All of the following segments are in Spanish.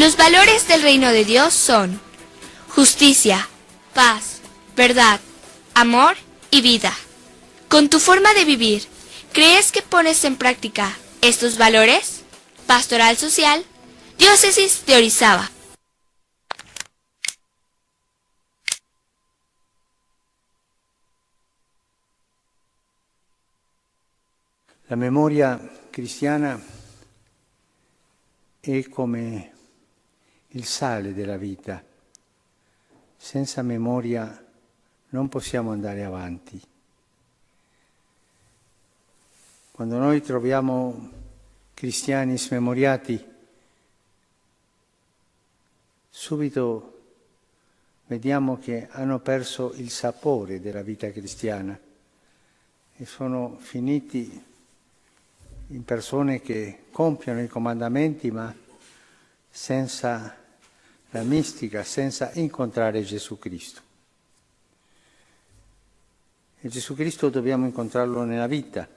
Los valores del reino de Dios son justicia, paz, verdad, amor y vida. Con tu forma de vivir, ¿crees que pones en práctica estos valores? Pastoral Social, Diócesis de Orizaba. La memoria cristiana è come il sale della vita. Senza memoria non possiamo andare avanti. Quando noi troviamo cristiani smemoriati, subito vediamo che hanno perso il sapore della vita cristiana e sono finiti in persone che compiono i comandamenti ma senza la mistica, senza incontrare Gesù Cristo. E Gesù Cristo dobbiamo incontrarlo nella vita.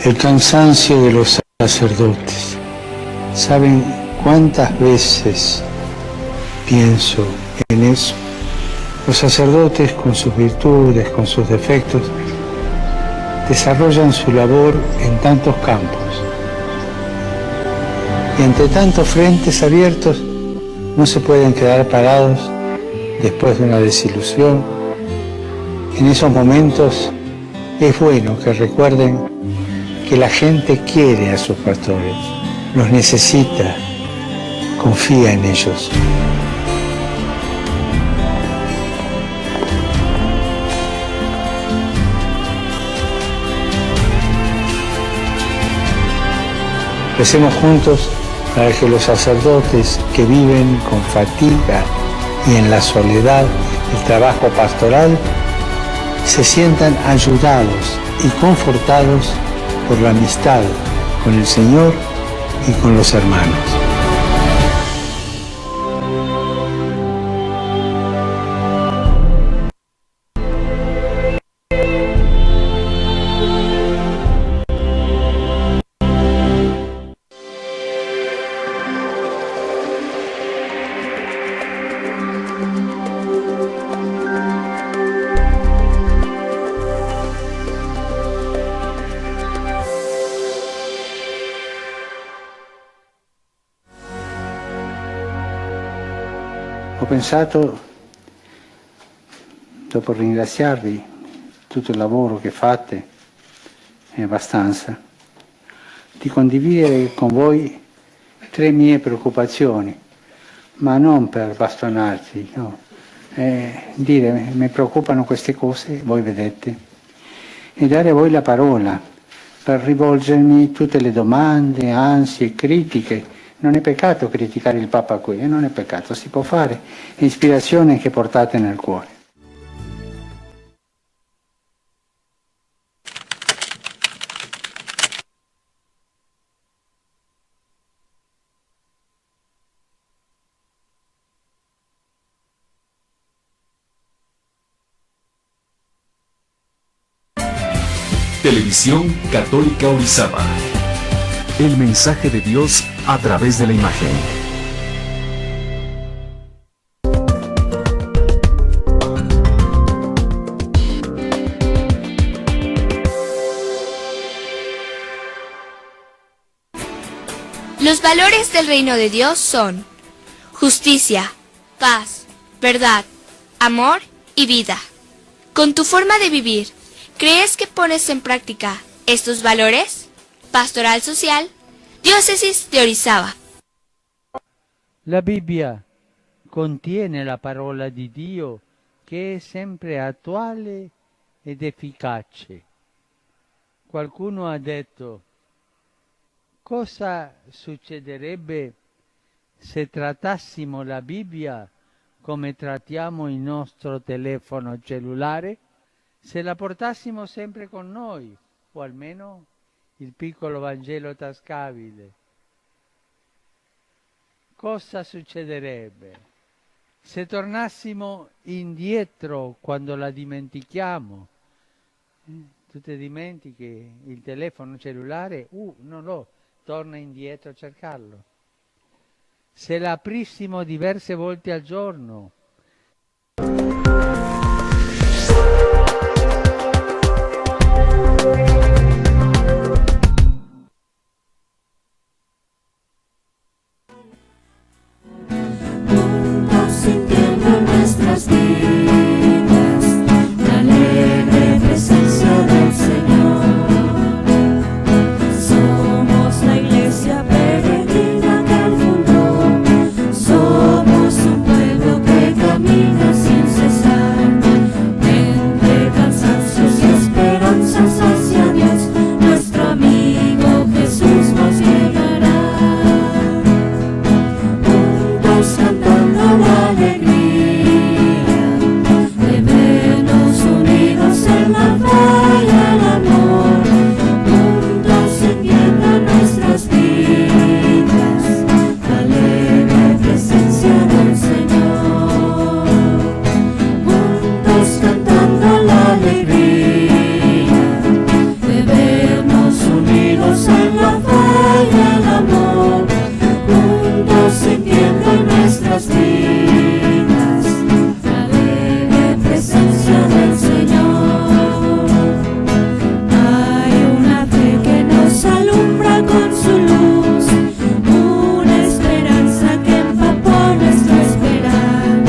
El cansancio de los sacerdotes. ¿Saben cuántas veces pienso en eso? Los sacerdotes, con sus virtudes, con sus defectos, desarrollan su labor en tantos campos. Y ante tantos frentes abiertos, no se pueden quedar parados después de una desilusión. En esos momentos es bueno que recuerden que la gente quiere a sus pastores, los necesita, confía en ellos. Recemos juntos para que los sacerdotes que viven con fatiga y en la soledad el trabajo pastoral se sientan ayudados y confortados por la amistad con el Señor y con los hermanos. Ho pensato, dopo ringraziarvi tutto il lavoro che fate, è abbastanza, di condividere con voi 3 mie preoccupazioni, ma non per bastonarvi, no. Dire mi preoccupano queste cose, voi vedete, e dare a voi la parola per rivolgermi tutte le domande, ansie, critiche. Non è peccato criticare il Papa qui, non è peccato, si può fare, è ispirazione che portate nel cuore. Televisión Católica Orizaba. El mensaje de Dios a través de la imagen. Los valores del reino de Dios son justicia, paz, verdad, amor y vida. Con tu forma de vivir, ¿crees que pones en práctica estos valores? Pastoral Social, Diócesis de Orizaba. La Bibbia contiene la parola di Dio che è sempre attuale ed efficace. Qualcuno ha detto: Cosa succederebbe se trattassimo la Bibbia come trattiamo il nostro telefono cellulare? Se la portassimo sempre con noi, o almeno il piccolo Vangelo tascabile? Cosa succederebbe se tornassimo indietro quando la dimentichiamo? Tu ti dimentichi il telefono cellulare? Non lo, torna indietro a cercarlo. Se la aprissimo diverse volte al giorno? Sintiendo nuestras vidas la alegre presencia del Señor. Somos la iglesia peregrina que Él fundó. Somos un pueblo que camina sin cesar, entre cansancios y esperanzas hacia Dios. Nuestro amigo Jesús nos llegará. Juntos cantando la alegría de vernos unidos en la fe y el amor, juntos sintiendo nuestras vidas la alegre presencia del Señor, juntos cantando la alegría de vernos unidos en la fe y el amor, juntos sintiendo nuestras vidas la alegre presencia del Señor. Hay una fe que nos alumbra con su luz, una esperanza que empapó nuestro esperar.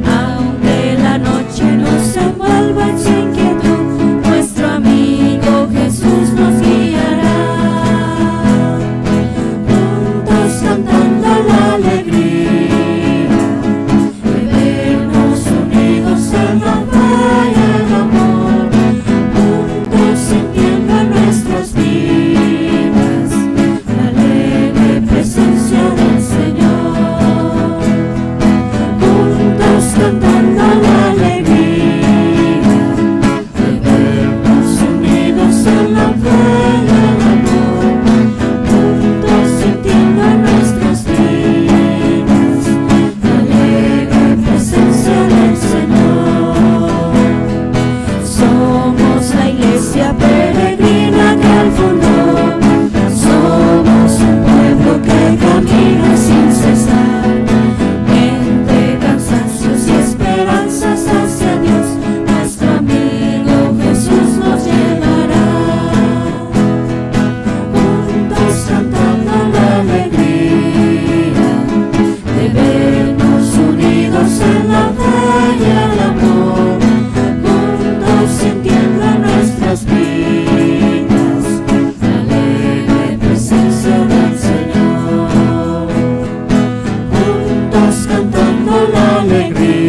Aunque la noche nos envuelva en su inquietud, nuestro amigo Jesús nos guiará. Juntos cantando la alegría de vernos unidos en la fe y el amor, juntos sintiendo nuestras vidas la alegre presencia del Señor, juntos cantando la alegría de vernos unidos en la fe y el amor, juntos sintiendo nuestras vidas la alegre presencia del Señor. Somos la iglesia peregrina que Él fundó. Somos un pueblo que camina sin cesar, entre cansancios y esperanzas hacia Dios. Nuestro amigo Jesús nos llevará. Juntos cantando la alegría de vernos unidos en la fe y el amor, juntos sintiendo nuestras vidas la alegre presencia del Señor, juntos cantando la alegría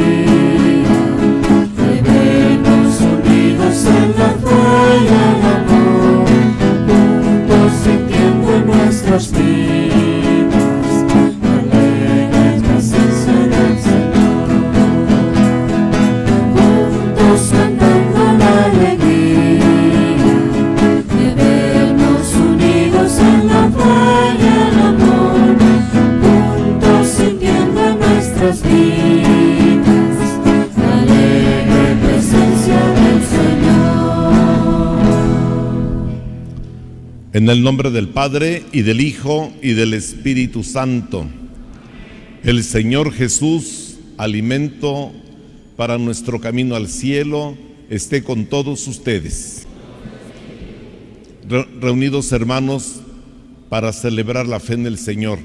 de vernos unidos en la fe y el amor, juntos sintiendo nuestras vidas la alegre presencia del Señor, juntos cantando la alegría de vernos unidos en la fe y el amor, juntos sintiendo nuestras vidas la alegre presencia del Señor. En el nombre del Padre, y del Hijo, y del Espíritu Santo. El Señor Jesús, alimento para nuestro camino al cielo, esté con todos ustedes. Reunidos, hermanos, para celebrar la fe en el Señor,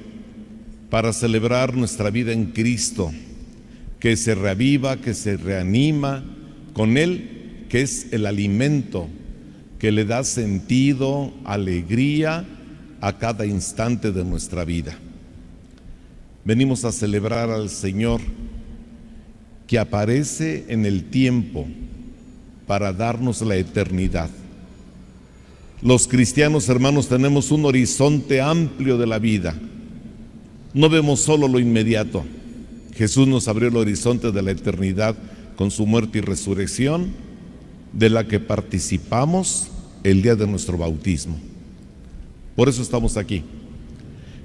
para celebrar nuestra vida en Cristo, que se reaviva, que se reanima con Él, que es el alimento que le da sentido, alegría a cada instante de nuestra vida. Venimos a celebrar al Señor, que aparece en el tiempo para darnos la eternidad. Los cristianos, hermanos, tenemos un horizonte amplio de la vida. No vemos solo lo inmediato. Jesús nos abrió el horizonte de la eternidad con su muerte y resurrección, de la que participamos el día de nuestro bautismo. Por eso estamos aquí.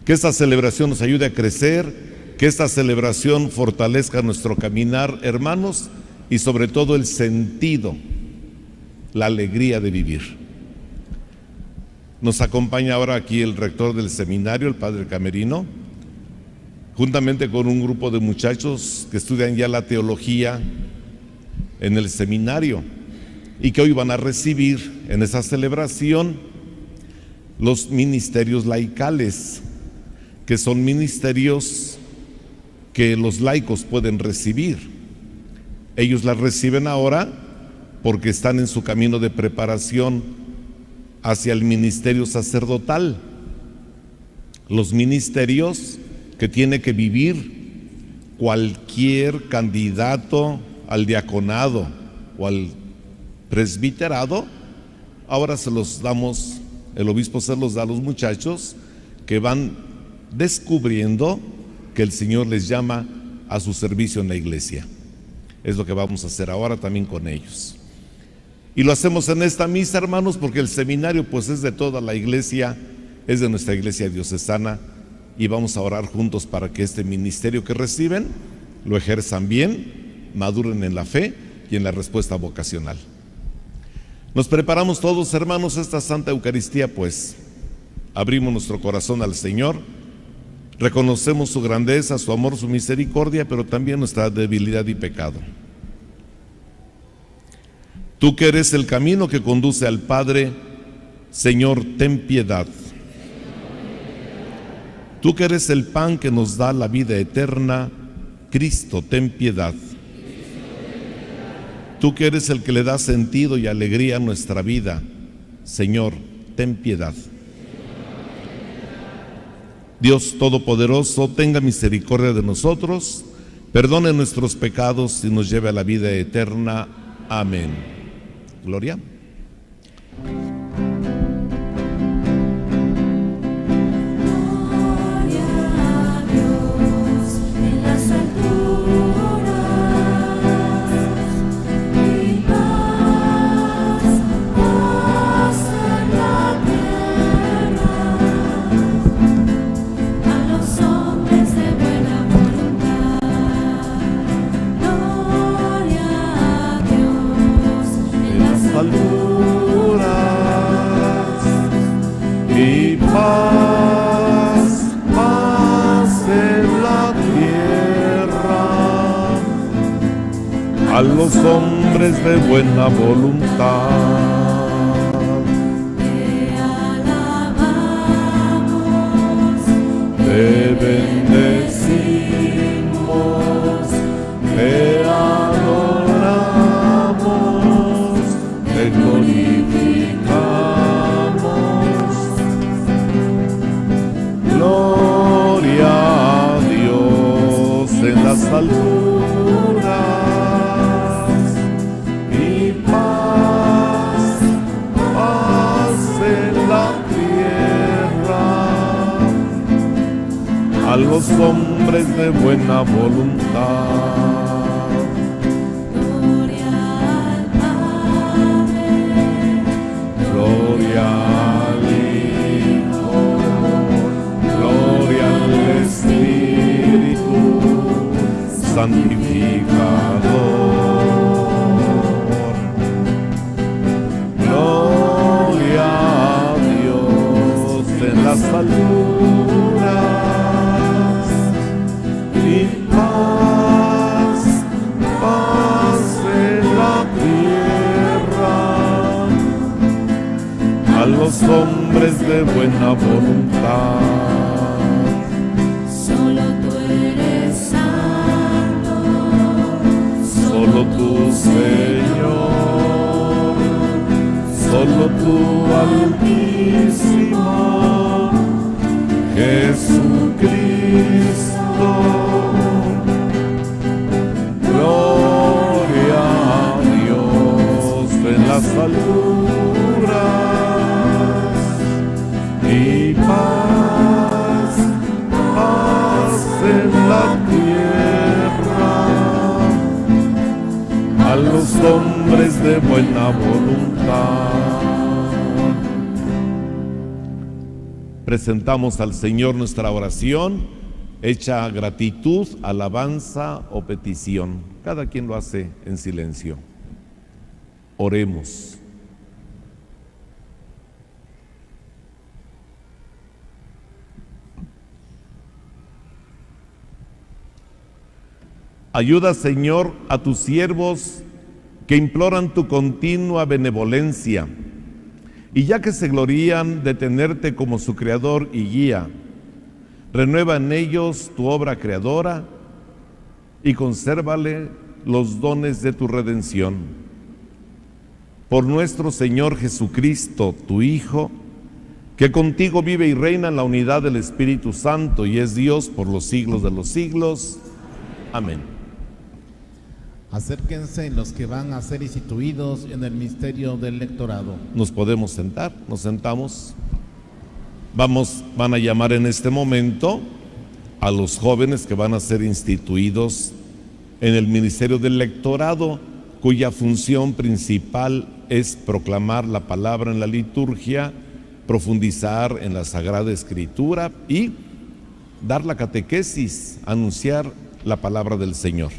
Que esta celebración nos ayude a crecer, que esta celebración fortalezca nuestro caminar, hermanos, y sobre todo el sentido, la alegría de vivir. Nos acompaña ahora aquí el rector del seminario, el padre Camerino, juntamente con un grupo de muchachos que estudian ya la teología en el seminario y que hoy van a recibir en esa celebración los ministerios laicales, que son ministerios que los laicos pueden recibir. Ellos la reciben ahora porque están en su camino de preparación hacia el ministerio sacerdotal. Los ministerios que tiene que vivir cualquier candidato al diaconado o al presbiterado, ahora se los damos, el obispo se los da a los muchachos que van descubriendo que el Señor les llama a su servicio en la iglesia. Es lo que vamos a hacer ahora también con ellos. Y lo hacemos en esta misa, hermanos, porque el seminario pues es de toda la iglesia, es de nuestra iglesia diocesana, y vamos a orar juntos para que este ministerio que reciben lo ejerzan bien, maduren en la fe y en la respuesta vocacional. Nos preparamos todos, hermanos, a esta Santa Eucaristía, pues abrimos nuestro corazón al Señor, reconocemos su grandeza, su amor, su misericordia, pero también nuestra debilidad y pecado. Tú que eres el camino que conduce al Padre, Señor, ten piedad. Tú que eres el pan que nos da la vida eterna, Cristo, ten piedad. Tú que eres el que le da sentido y alegría a nuestra vida, Señor, ten piedad. Dios Todopoderoso, tenga misericordia de nosotros, perdone nuestros pecados y nos lleve a la vida eterna. Amén. Gloria. A los hombres de buena voluntad. Te alabamos, Te bendecimos, te adoramos, te glorificamos. Gloria a Dios en las alturas. A los hombres de buena voluntad. gloria al Padre, Gloria al Hijo, gloria al Espíritu Santificador. Gloria a Dios en las alturas. Y paz, paz en la tierra a los hombres de buena voluntad. solo tú eres santo, Solo tú, Señor, solo tú, Altísimo Jesucristo. Gloria a Dios en las alturas los hombres de buena voluntad. Presentamos al Señor nuestra oración, hecha gratitud, alabanza o petición. Cada quien lo hace en silencio. Oremos. Ayuda, Señor, a tus siervos que imploran tu continua benevolencia, y ya que se glorían de tenerte como su creador y guía, renueva en ellos tu obra creadora y consérvale los dones de tu redención. Por nuestro Señor Jesucristo, tu Hijo, que contigo vive y reina en la unidad del Espíritu Santo y es Dios por los siglos de los siglos. Amén. Acérquense los que van a ser instituidos en el misterio del lectorado. Nos podemos sentar, nos sentamos. Van a llamar en este momento a los jóvenes que van a ser instituidos en el ministerio del lectorado, cuya función principal es proclamar la palabra en la liturgia, profundizar en la Sagrada Escritura y dar la catequesis, anunciar la palabra del Señor.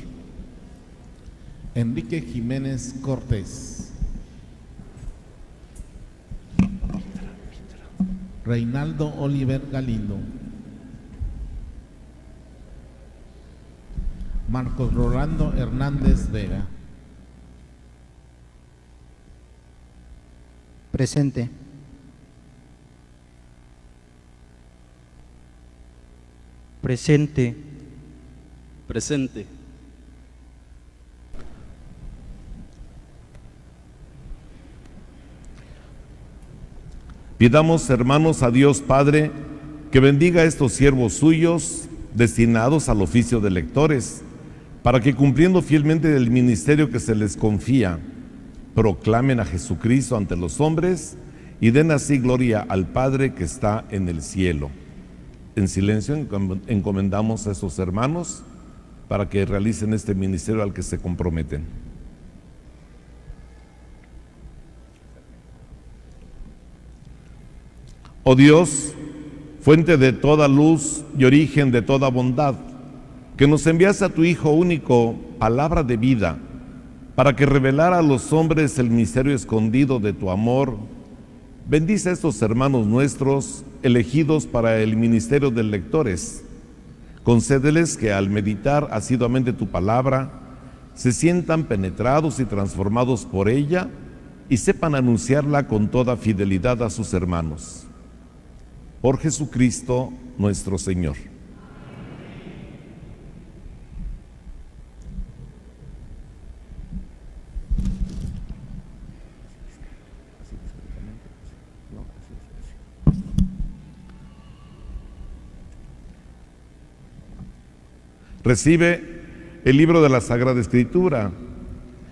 Enrique Jiménez Cortés, Reinaldo Oliver Galindo, Marcos Rolando Hernández Vega. Presente. Presente. Presente. Pidamos, hermanos, a Dios Padre que bendiga a estos siervos suyos destinados al oficio de lectores, para que cumpliendo fielmente el ministerio que se les confía, proclamen a Jesucristo ante los hombres y den así gloria al Padre que está en el cielo. En silencio encomendamos a esos hermanos para que realicen este ministerio al que se comprometen. Oh Dios, fuente de toda luz y origen de toda bondad, que nos envías a tu Hijo único, palabra de vida, para que revelara a los hombres el misterio escondido de tu amor, bendice a estos hermanos nuestros, elegidos para el ministerio de lectores. Concédeles que al meditar asiduamente tu palabra, se sientan penetrados y transformados por ella y sepan anunciarla con toda fidelidad a sus hermanos. Por Jesucristo nuestro Señor. Recibe el libro de la Sagrada Escritura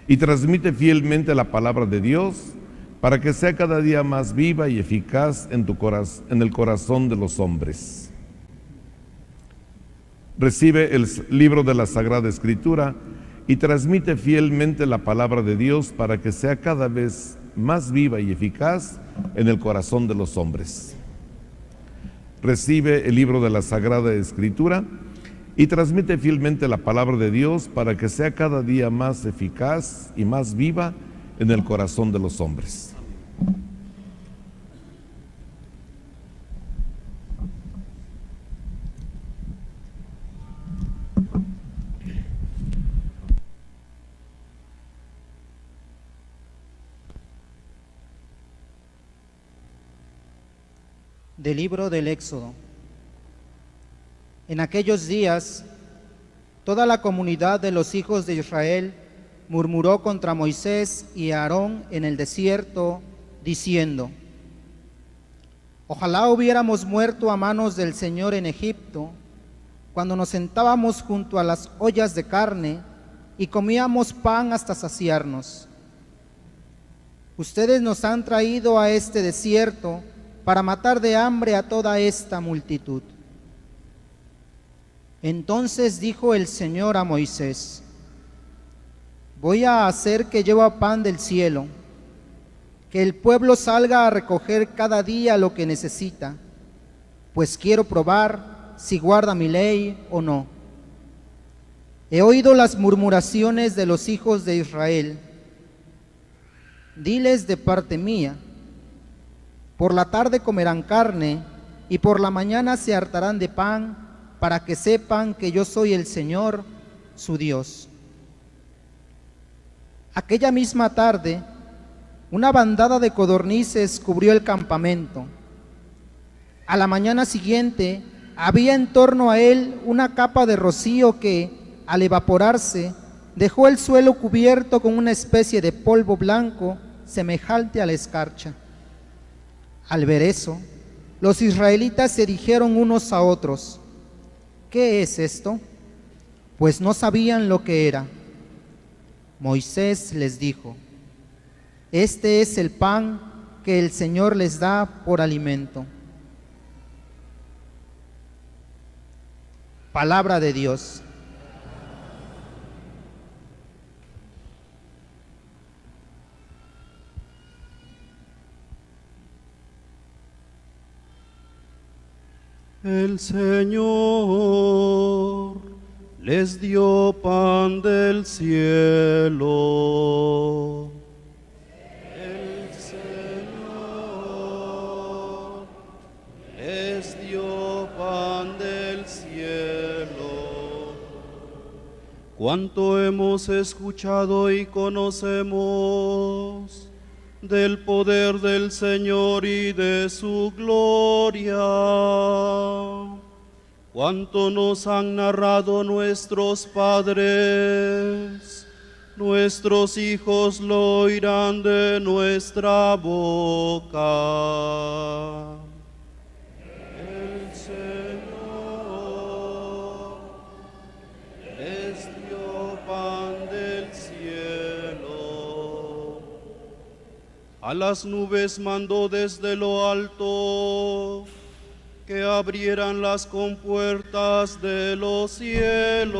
y transmite fielmente la palabra de Dios, para que sea cada día más viva y eficaz en el corazón de los hombres. Recibe el libro de la Sagrada Escritura y transmite fielmente la palabra de Dios para que sea cada vez más viva y eficaz en el corazón de los hombres. Recibe el libro de la Sagrada Escritura y transmite fielmente la palabra de Dios para que sea cada día más eficaz y más viva en el corazón de los hombres. Del libro del Éxodo. En aquellos días, toda la comunidad de los hijos de Israel murmuró contra Moisés y Aarón en el desierto, diciendo: ojalá hubiéramos muerto a manos del Señor en Egipto, cuando nos sentábamos junto a las ollas de carne y comíamos pan hasta saciarnos. Ustedes nos han traído a este desierto para matar de hambre a toda esta multitud. Entonces dijo el Señor a Moisés: voy a hacer que llueva pan del cielo, que el pueblo salga a recoger cada día lo que necesita, pues quiero probar si guarda mi ley o no. He oído las murmuraciones de los hijos de Israel. Diles de parte mía, por la tarde comerán carne y por la mañana se hartarán de pan, para que sepan que yo soy el Señor, su Dios. Aquella misma tarde, una bandada de codornices cubrió el campamento. A la mañana siguiente, había en torno a él una capa de rocío que, al evaporarse, dejó el suelo cubierto con una especie de polvo blanco semejante a la escarcha. Al ver eso, los israelitas se dijeron unos a otros, ¿qué es esto? Pues no sabían lo que era. Moisés les dijo, este es el pan que el Señor les da por alimento. Palabra de Dios. El Señor les dio pan del cielo. El Señor les dio pan del cielo. Cuánto hemos escuchado y conocemos del poder del Señor y de su gloria. Cuánto nos han narrado nuestros padres, nuestros hijos lo oirán de nuestra boca. El Señor les dio pan del cielo. A las nubes mandó desde lo alto que abrieran las compuertas de los cielos.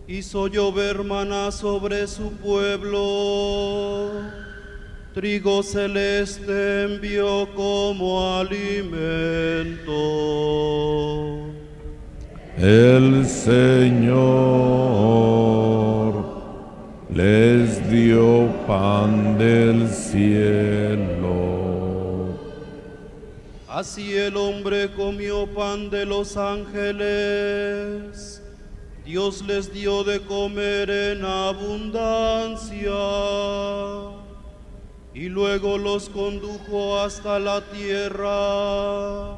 Hizo llover maná sobre su pueblo. Trigo celeste envió como alimento. El Señor les dio pan del cielo. Así el hombre comió pan de los ángeles. Dios les dio de comer en abundancia. Y luego los condujo hasta la tierra.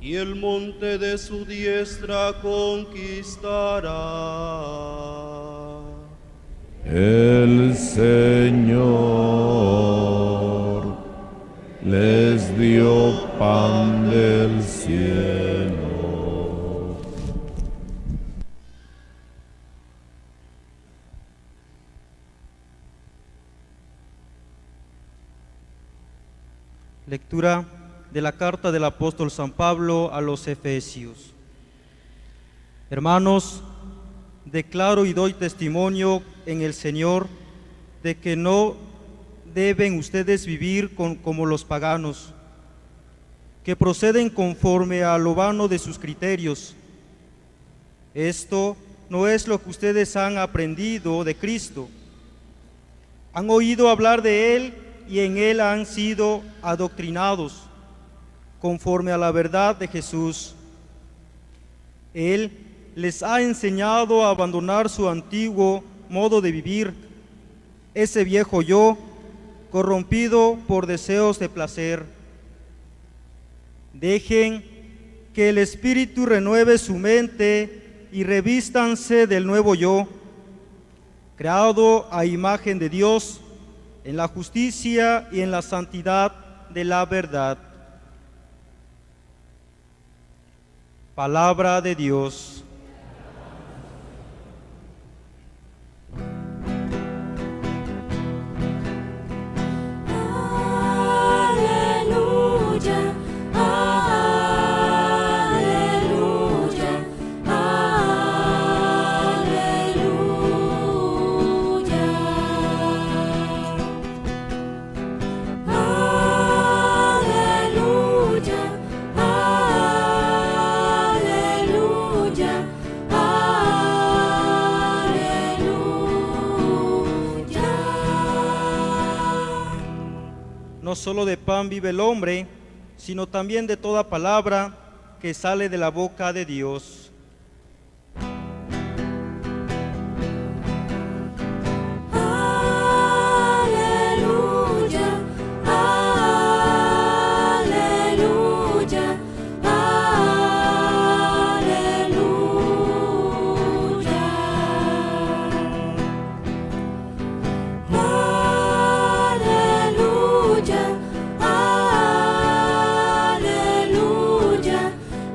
Y el monte de su diestra conquistará. El Señor les dio pan del cielo. Lectura de la carta del apóstol San Pablo a los Efesios. Hermanos, declaro y doy testimonio en el Señor de que no deben ustedes vivir como los paganos, que proceden conforme a lo vano de sus criterios. Esto no es lo que ustedes han aprendido de Cristo. Han oído hablar de Él y en Él han sido adoctrinados, conforme a la verdad de Jesús. Él les ha enseñado a abandonar su antiguo modo de vivir, ese viejo yo, corrompido por deseos de placer. Dejen que el Espíritu renueve su mente y revístanse del nuevo yo, creado a imagen de Dios, en la justicia y en la santidad de la verdad. Palabra de Dios. Aleluya, aleluya, aleluya. no solo de pan vive el hombre, sino también de toda palabra que sale de la boca de Dios. Aleluya, aleluya, aleluya, aleluya,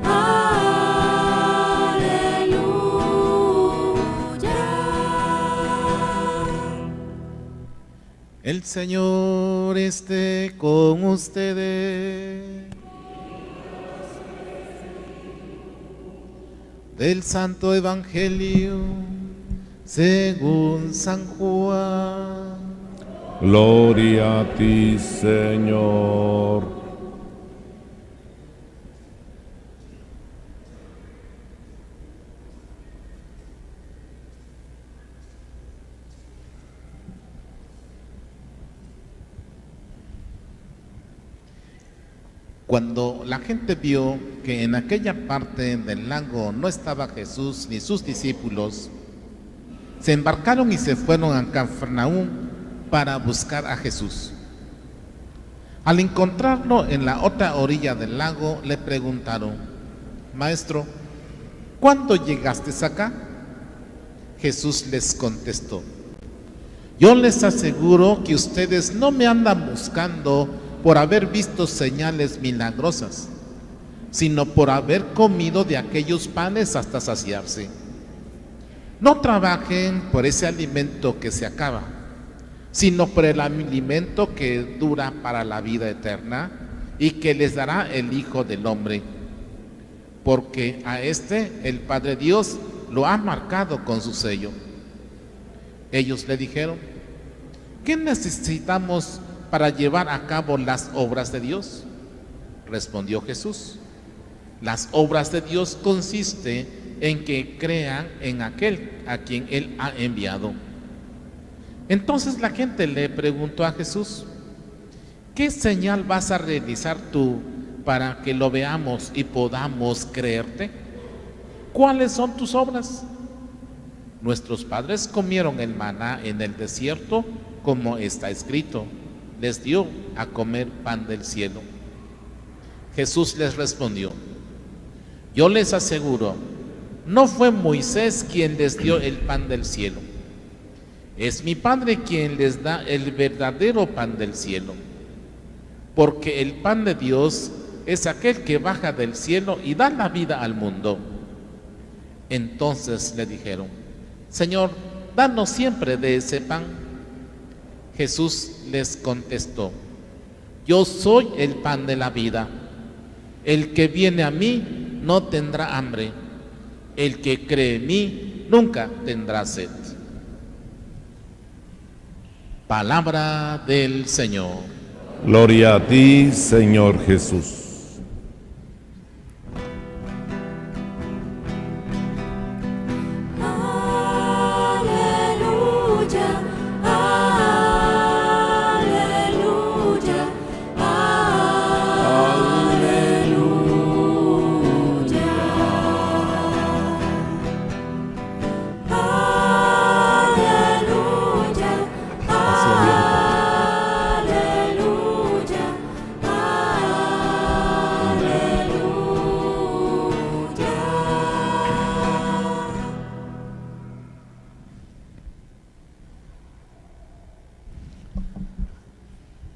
aleluya. El Señor esté con ustedes. Del Santo Evangelio según San Juan. Gloria a ti, Señor. Cuando la gente vio que en aquella parte del lago no estaba Jesús ni sus discípulos, se embarcaron y se fueron a Cafarnaúm para buscar a Jesús. Al encontrarlo en la otra orilla del lago, le preguntaron: Maestro, ¿cuándo llegaste acá? Jesús les contestó: Yo les aseguro que ustedes no me andan buscando por haber visto señales milagrosas, sino por haber comido de aquellos panes hasta saciarse. No trabajen por ese alimento que se acaba, sino por el alimento que dura para la vida eterna y que les dará el Hijo del Hombre, porque a este el Padre Dios lo ha marcado con su sello. Ellos le dijeron: ¿qué necesitamos para llevar a cabo las obras de Dios? Respondió Jesús: las obras de Dios consiste en que crean en aquel a quien Él ha enviado. Entonces la gente le preguntó a Jesús: ¿qué señal vas a realizar tú para que lo veamos y podamos creerte? ¿Cuáles son tus obras? Nuestros padres comieron el maná en el desierto, como está escrito: les dio a comer pan del cielo. Jesús les respondió: yo les aseguro, no fue Moisés quien les dio el pan del cielo. Es mi Padre quien les da el verdadero pan del cielo. Porque el pan de Dios es aquel que baja del cielo y da la vida al mundo. Entonces le dijeron: Señor, danos siempre de ese pan. Jesús les contestó: yo soy el pan de la vida. El que viene a mí no tendrá hambre. El que cree en mí nunca tendrá sed. Palabra del Señor. Gloria a ti, Señor Jesús. Aleluya, aleluya, aleluya, aleluya, aleluya.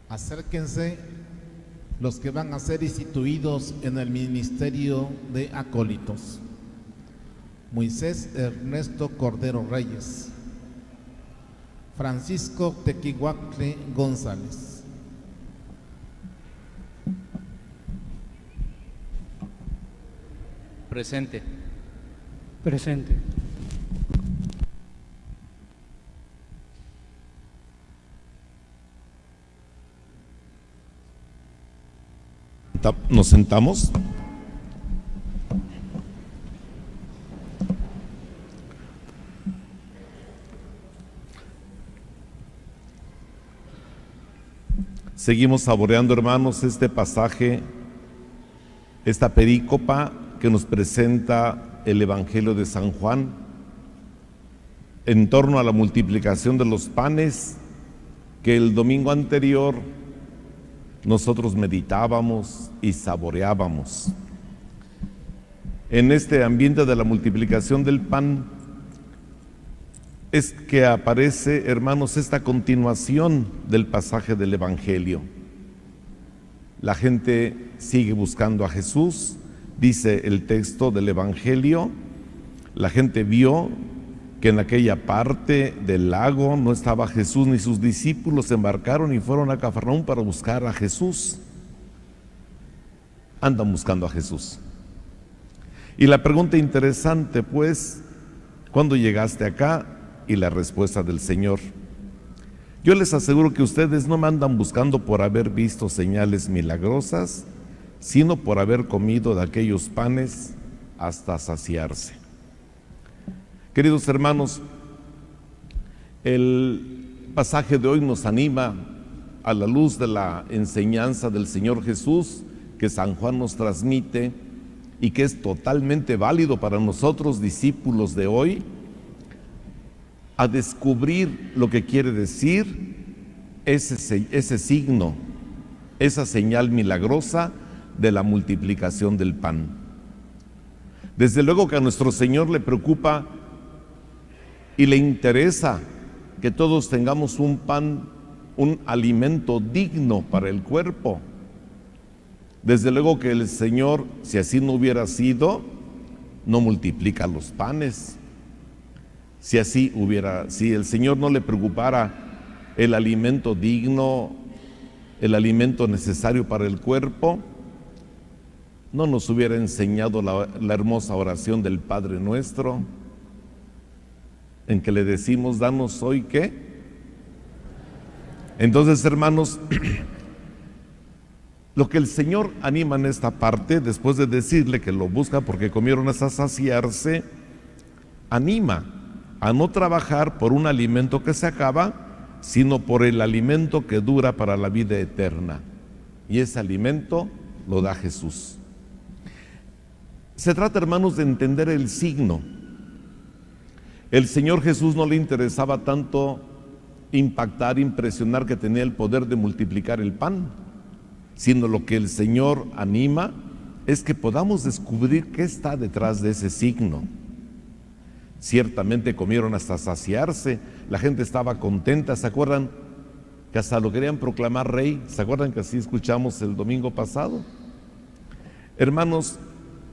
Acérquense los que van a ser instituidos en el ministerio de acólitos. Moisés Ernesto Cordero Reyes, Francisco Tequihuacle González, Presente. Presente. Nos sentamos. Seguimos saboreando, hermanos, este pasaje, esta perícopa que nos presenta el Evangelio de San Juan en torno a la multiplicación de los panes que el domingo anterior nosotros meditábamos y saboreábamos. En este ambiente de la multiplicación del pan es que aparece, hermanos, esta continuación del pasaje del Evangelio. La gente sigue buscando a Jesús, dice el texto del Evangelio. La gente vio que en aquella parte del lago no estaba Jesús ni sus discípulos, se embarcaron y fueron a Cafarnaúm para buscar a Jesús. Andan buscando a Jesús. Y la pregunta interesante, pues, ¿cuándo llegaste acá? Y la respuesta del Señor: yo les aseguro que ustedes no me andan buscando por haber visto señales milagrosas, sino por haber comido de aquellos panes hasta saciarse. Queridos hermanos, el pasaje de hoy nos anima a la luz de la enseñanza del Señor Jesús que San Juan nos transmite y que es totalmente válido para nosotros, discípulos de hoy, a descubrir lo que quiere decir ese signo, esa señal milagrosa de la multiplicación del pan. Desde luego que a nuestro Señor le preocupa y le interesa que todos tengamos un pan, un alimento digno para el cuerpo. Desde luego que el Señor, si así no hubiera sido, no multiplica los panes. Si el Señor no le preocupara el alimento digno, el alimento necesario para el cuerpo, no nos hubiera enseñado la hermosa oración del Padre Nuestro, en que le decimos: danos hoy ¿qué? Entonces, hermanos, lo que el Señor anima en esta parte, después de decirle que lo busca porque comieron hasta saciarse, anima a no trabajar por un alimento que se acaba, sino por el alimento que dura para la vida eterna. Y ese alimento lo da Jesús. Se trata, hermanos, de entender el signo. El Señor Jesús no le interesaba tanto impactar, impresionar, que tenía el poder de multiplicar el pan, sino lo que el Señor anima es que podamos descubrir qué está detrás de ese signo. Ciertamente comieron hasta saciarse, la gente estaba contenta, ¿se acuerdan? Que hasta lo querían proclamar rey, ¿se acuerdan que así escuchamos el domingo pasado? Hermanos,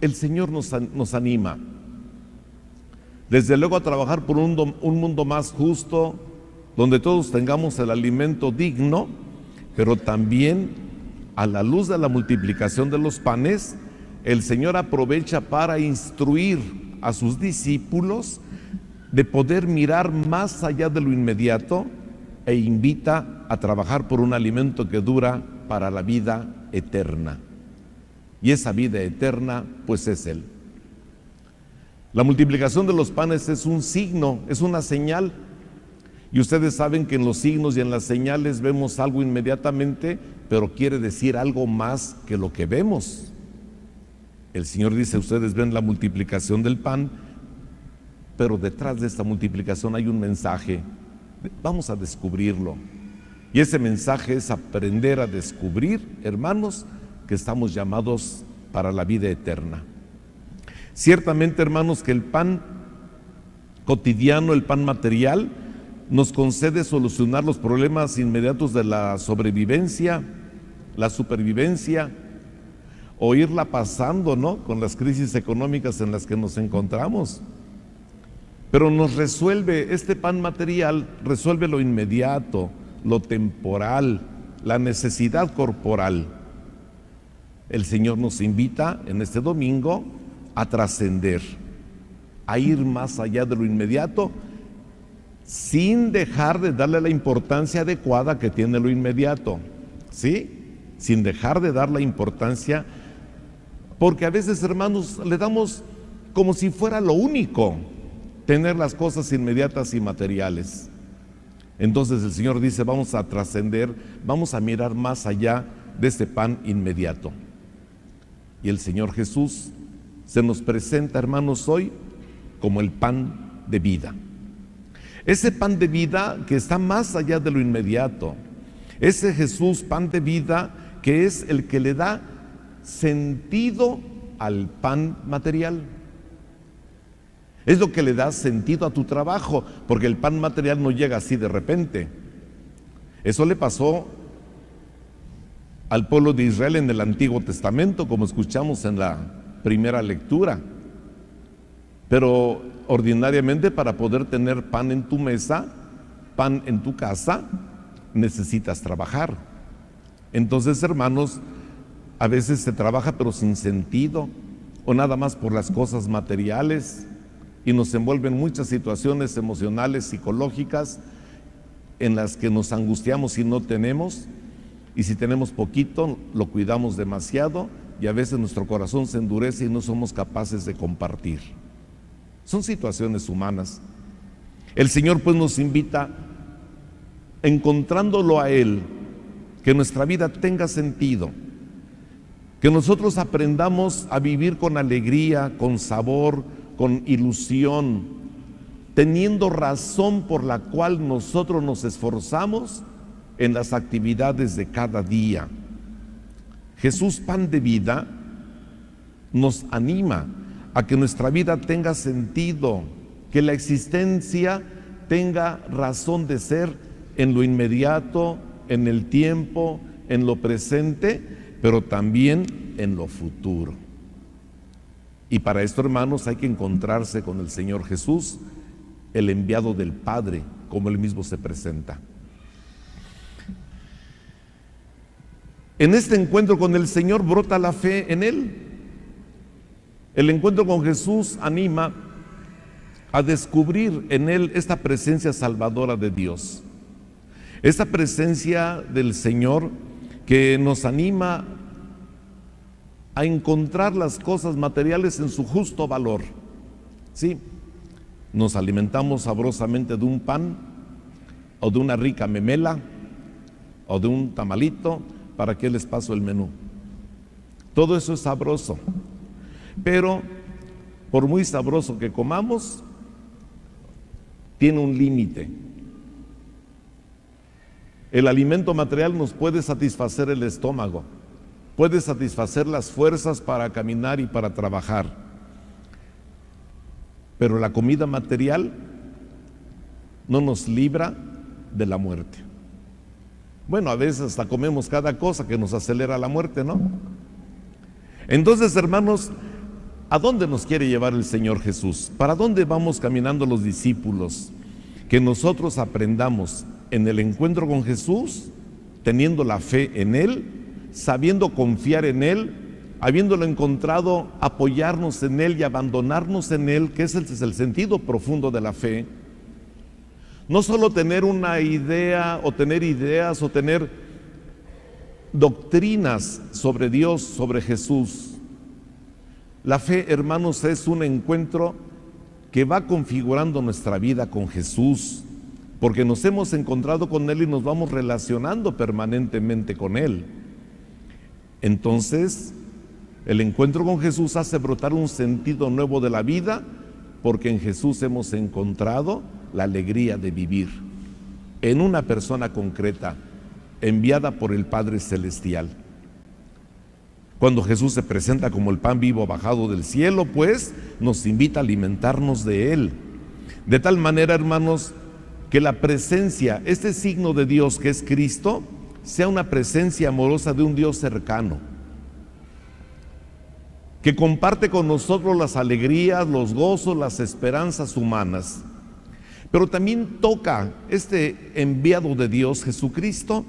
el Señor nos anima, desde luego, a trabajar por un mundo más justo, donde todos tengamos el alimento digno, pero también a la luz de la multiplicación de los panes, el Señor aprovecha para instruir a sus discípulos de poder mirar más allá de lo inmediato e invita a trabajar por un alimento que dura para la vida eterna. Y esa vida eterna, pues, es Él. La multiplicación de los panes es un signo, es una señal. Y ustedes saben que en los signos y en las señales vemos algo inmediatamente, pero quiere decir algo más que lo que vemos. El Señor dice: ustedes ven la multiplicación del pan, pero detrás de esta multiplicación hay un mensaje. Vamos a descubrirlo. Y ese mensaje es aprender a descubrir, hermanos, que estamos llamados para la vida eterna. Ciertamente, hermanos, que el pan cotidiano, el pan material, nos concede solucionar los problemas inmediatos de la sobrevivencia, la supervivencia, o irla pasando, ¿no?, con las crisis económicas en las que nos encontramos. Pero nos resuelve, este pan material resuelve lo inmediato, lo temporal, la necesidad corporal. El Señor nos invita en este domingo a trascender, a ir más allá de lo inmediato, sin dejar de darle la importancia adecuada que tiene lo inmediato, ¿sí? Sin dejar de dar la importancia, porque a veces, hermanos, le damos como si fuera lo único tener las cosas inmediatas y materiales. Entonces el Señor dice, vamos a trascender, vamos a mirar más allá de este pan inmediato. Y el Señor Jesús se nos presenta, hermanos, hoy como el pan de vida. Ese pan de vida que está más allá de lo inmediato. Ese Jesús, pan de vida, que es el que le da sentido al pan material. Es lo que le da sentido a tu trabajo, porque el pan material no llega así de repente. Eso le pasó al pueblo de Israel en el Antiguo Testamento, como escuchamos en la primera lectura. Pero ordinariamente, para poder tener pan en tu mesa, pan en tu casa, necesitas trabajar. Entonces, hermanos, a veces se trabaja pero sin sentido, o nada más por las cosas materiales, y nos envuelven muchas situaciones emocionales, psicológicas, en las que nos angustiamos si no tenemos, y si tenemos poquito, lo cuidamos demasiado, y a veces nuestro corazón se endurece y no somos capaces de compartir. Son situaciones humanas. El Señor pues nos invita, encontrándolo a Él, que nuestra vida tenga sentido, que nosotros aprendamos a vivir con alegría, con sabor, con ilusión, teniendo razón por la cual nosotros nos esforzamos en las actividades de cada día. Jesús, pan de vida, nos anima a que nuestra vida tenga sentido, que la existencia tenga razón de ser en lo inmediato, en el tiempo, en lo presente, pero también en lo futuro. Y para esto, hermanos, hay que encontrarse con el Señor Jesús, el enviado del Padre, como Él mismo se presenta. En este encuentro con el Señor brota la fe en Él. El encuentro con Jesús anima a descubrir en Él esta presencia salvadora de Dios. Esta presencia del Señor que nos anima a encontrar las cosas materiales en su justo valor. Sí, nos alimentamos sabrosamente de un pan o de una rica memela o de un tamalito. ¿Para qué les paso el menú? Todo eso es sabroso, pero por muy sabroso que comamos, tiene un límite. El alimento material nos puede satisfacer el estómago, puede satisfacer las fuerzas para caminar y para trabajar, pero la comida material no nos libra de la muerte. Bueno, a veces hasta comemos cada cosa que nos acelera la muerte, ¿no? Entonces, hermanos, ¿a dónde nos quiere llevar el Señor Jesús? ¿Para dónde vamos caminando los discípulos? Que nosotros aprendamos en el encuentro con Jesús, teniendo la fe en Él, sabiendo confiar en Él, habiéndolo encontrado, apoyarnos en Él y abandonarnos en Él, que ese es el sentido profundo de la fe. No solo tener una idea o tener ideas o tener doctrinas sobre Dios, sobre Jesús. La fe, hermanos, es un encuentro que va configurando nuestra vida con Jesús, porque nos hemos encontrado con Él y nos vamos relacionando permanentemente con Él. Entonces, el encuentro con Jesús hace brotar un sentido nuevo de la vida, porque en Jesús hemos encontrado la alegría de vivir en una persona concreta, enviada por el Padre Celestial. Cuando Jesús se presenta como el pan vivo bajado del cielo, pues nos invita a alimentarnos de Él. De tal manera, hermanos, que la presencia, este signo de Dios que es Cristo, sea una presencia amorosa de un Dios cercano, que comparte con nosotros las alegrías, los gozos, las esperanzas humanas. Pero también toca, este enviado de Dios, Jesucristo,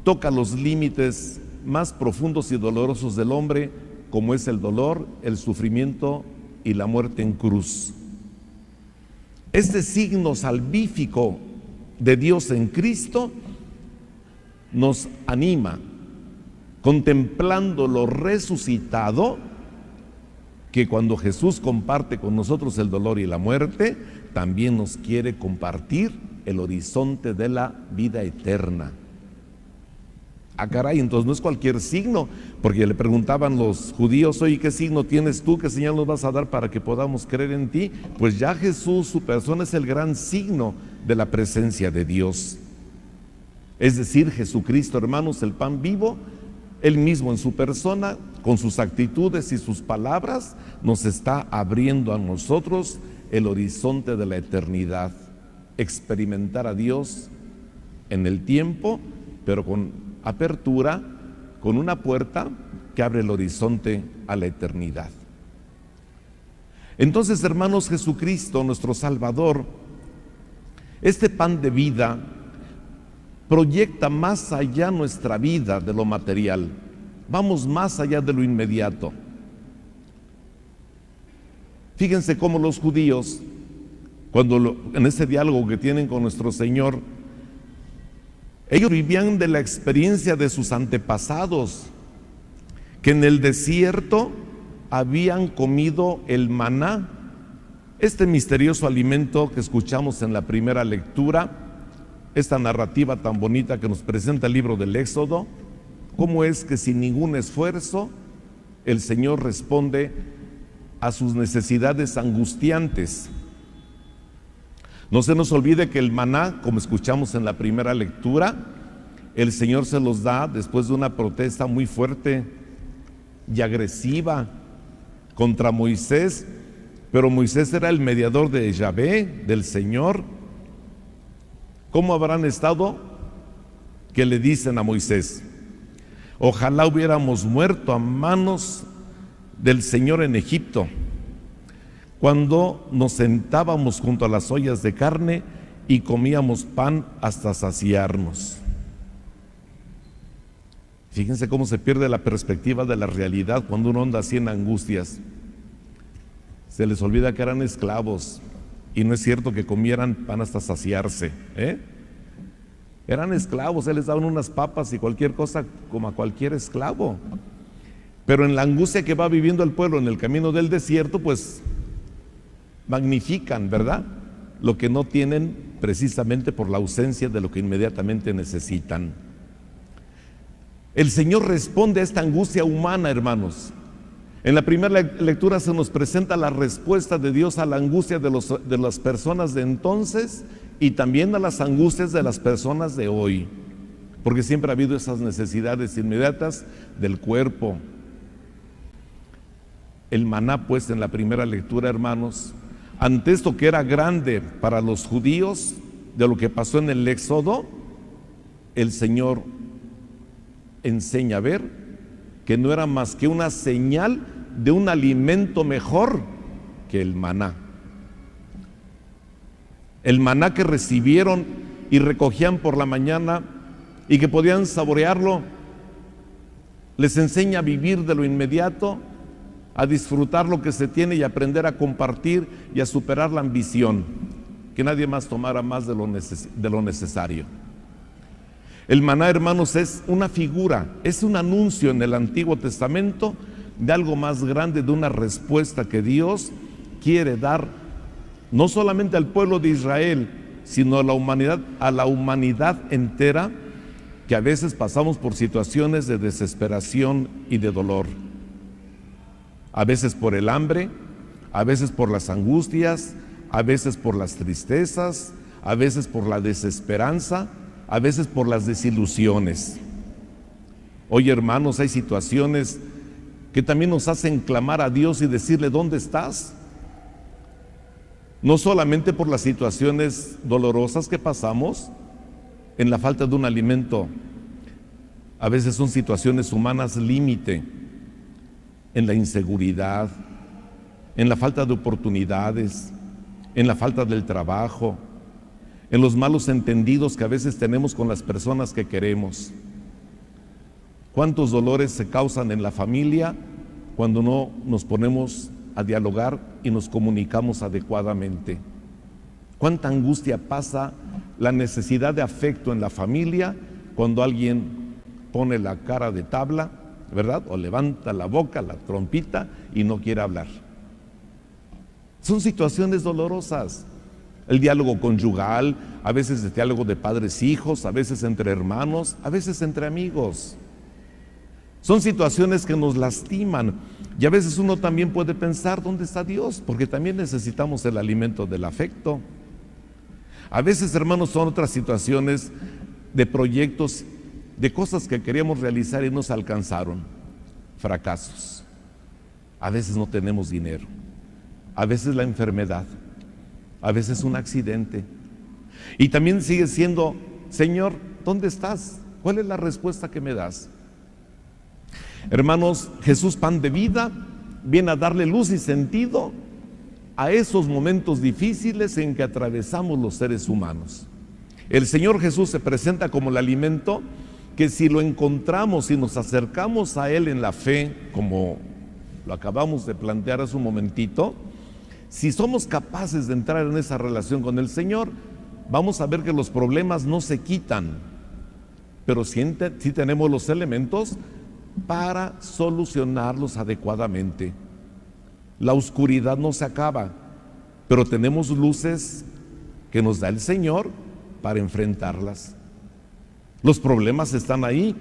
toca los límites más profundos y dolorosos del hombre, como es el dolor, el sufrimiento y la muerte en cruz. Este signo salvífico de Dios en Cristo nos anima, contemplando lo resucitado, que cuando Jesús comparte con nosotros el dolor y la muerte, también nos quiere compartir el horizonte de la vida eterna. Ah, caray, entonces no es cualquier signo, porque le preguntaban los judíos: oye, ¿qué signo tienes tú? ¿Qué señal nos vas a dar para que podamos creer en ti? Pues ya Jesús, su persona, es el gran signo de la presencia de Dios. Es decir, Jesucristo, hermanos, el pan vivo, Él mismo en su persona, con sus actitudes y sus palabras, nos está abriendo a nosotros el horizonte de la eternidad. Experimentar a Dios en el tiempo, pero con apertura, con una puerta que abre el horizonte a la eternidad. Entonces, hermanos, Jesucristo, nuestro Salvador, este pan de vida, proyecta más allá nuestra vida de lo material. Vamos más allá de lo inmediato. Fíjense cómo los judíos, en ese diálogo que tienen con nuestro Señor, ellos vivían de la experiencia de sus antepasados, que en el desierto habían comido el maná, este misterioso alimento que escuchamos en la primera lectura, esta narrativa tan bonita que nos presenta el libro del Éxodo. Cómo es que sin ningún esfuerzo el Señor responde a sus necesidades angustiantes. No se nos olvide que el maná, como escuchamos en la primera lectura, el Señor se los da después de una protesta muy fuerte y agresiva contra Moisés, pero Moisés era el mediador de Yahvé, del Señor. ¿Cómo habrán estado? Que le dicen a Moisés: ojalá hubiéramos muerto a manos del Señor en Egipto, cuando nos sentábamos junto a las ollas de carne y comíamos pan hasta saciarnos. Fíjense cómo se pierde la perspectiva de la realidad cuando uno anda así en angustias. Se les olvida que eran esclavos, y no es cierto que comieran pan hasta saciarse, Eran esclavos, les daban unas papas y cualquier cosa como a cualquier esclavo. Pero en la angustia que va viviendo el pueblo en el camino del desierto, pues magnifican, ¿verdad?, lo que no tienen, precisamente por la ausencia de lo que inmediatamente necesitan. El Señor responde a esta angustia humana, hermanos. En la primera lectura se nos presenta la respuesta de Dios a la angustia de las personas de entonces y también a las angustias de las personas de hoy, porque siempre ha habido esas necesidades inmediatas del cuerpo. El maná, pues, en la primera lectura, hermanos, ante esto que era grande para los judíos, de lo que pasó en el Éxodo, el Señor enseña a ver que no era más que una señal de un alimento mejor que el maná. El maná que recibieron y recogían por la mañana y que podían saborearlo, les enseña a vivir de lo inmediato, a disfrutar lo que se tiene y aprender a compartir y a superar la ambición, que nadie más tomara más de lo necesario. El maná, hermanos, es una figura, es un anuncio en el Antiguo Testamento de algo más grande, de una respuesta que Dios quiere dar no solamente al pueblo de Israel, sino a la humanidad entera, que a veces pasamos por situaciones de desesperación y de dolor. A veces por el hambre, a veces por las angustias, a veces por las tristezas, a veces por la desesperanza, a veces por las desilusiones. Hoy, hermanos, hay situaciones que también nos hacen clamar a Dios y decirle: ¿dónde estás? No solamente por las situaciones dolorosas que pasamos, en la falta de un alimento, a veces son situaciones humanas límite, en la inseguridad, en la falta de oportunidades, en la falta del trabajo, en los malos entendidos que a veces tenemos con las personas que queremos. ¿Cuántos dolores se causan en la familia cuando no nos ponemos a dialogar y nos comunicamos adecuadamente? ¿Cuánta angustia pasa la necesidad de afecto en la familia cuando alguien pone la cara de tabla, ¿verdad?, o levanta la boca, la trompita, y no quiere hablar? Son situaciones dolorosas. el diálogo conyugal, a veces el diálogo de padres-hijos, a veces entre hermanos, a veces entre amigos. Son situaciones que nos lastiman y a veces uno también puede pensar, ¿dónde está Dios? Porque también necesitamos el alimento del afecto. A veces, hermanos, son otras situaciones de proyectos, de cosas que queríamos realizar y no se alcanzaron, fracasos. A veces no tenemos dinero, a veces la enfermedad, a veces un accidente. Y también sigue siendo, Señor, ¿dónde estás? ¿Cuál es la respuesta que me das? Hermanos, Jesús, pan de vida, viene a darle luz y sentido a esos momentos difíciles en que atravesamos los seres humanos. El Señor Jesús se presenta como el alimento que si lo encontramos y nos acercamos a Él en la fe, como lo acabamos de plantear hace un momentito, si somos capaces de entrar en esa relación con el Señor, vamos a ver que los problemas no se quitan, pero sí tenemos los elementos para solucionarlos adecuadamente. La oscuridad no se acaba, pero tenemos luces que nos da el Señor para enfrentarlas. Los problemas están ahí.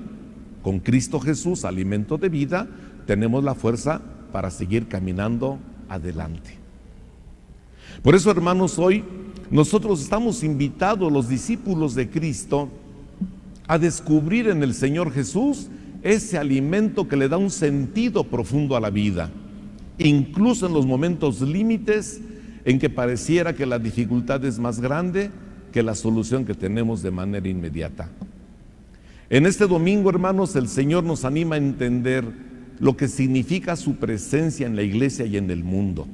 Con Cristo Jesús, alimento de vida, tenemos la fuerza para seguir caminando adelante. Por eso, hermanos, hoy nosotros estamos invitados, los discípulos de Cristo, a descubrir en el Señor Jesús ese alimento que le da un sentido profundo a la vida, incluso en los momentos límites en que pareciera que la dificultad es más grande que la solución que tenemos de manera inmediata. En este domingo, hermanos, el Señor nos anima a entender lo que significa su presencia en la iglesia y en el mundo,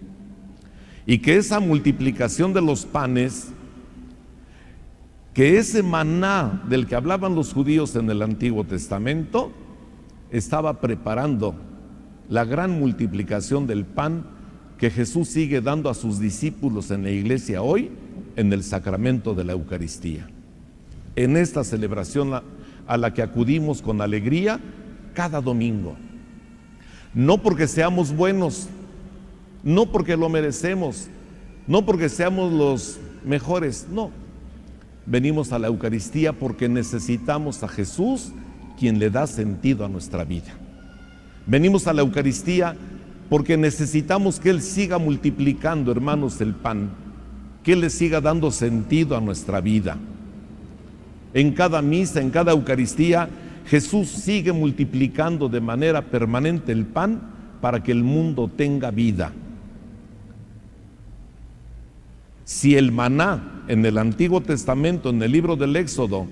y que esa multiplicación de los panes, que ese maná del que hablaban los judíos en el Antiguo Testamento, estaba preparando la gran multiplicación del pan que Jesús sigue dando a sus discípulos en la iglesia hoy, en el sacramento de la Eucaristía. En esta celebración a la que acudimos con alegría cada domingo. No porque seamos buenos, no porque lo merecemos, no porque seamos los mejores, no. Venimos a la Eucaristía porque necesitamos a Jesús, quien le da sentido a nuestra vida. Venimos a la Eucaristía porque necesitamos que Él siga multiplicando, hermanos, el pan, que Él le siga dando sentido a nuestra vida. En cada misa, en cada Eucaristía, Jesús sigue multiplicando de manera permanente el pan para que el mundo tenga vida. Si el maná en el Antiguo Testamento, en el libro del Éxodo,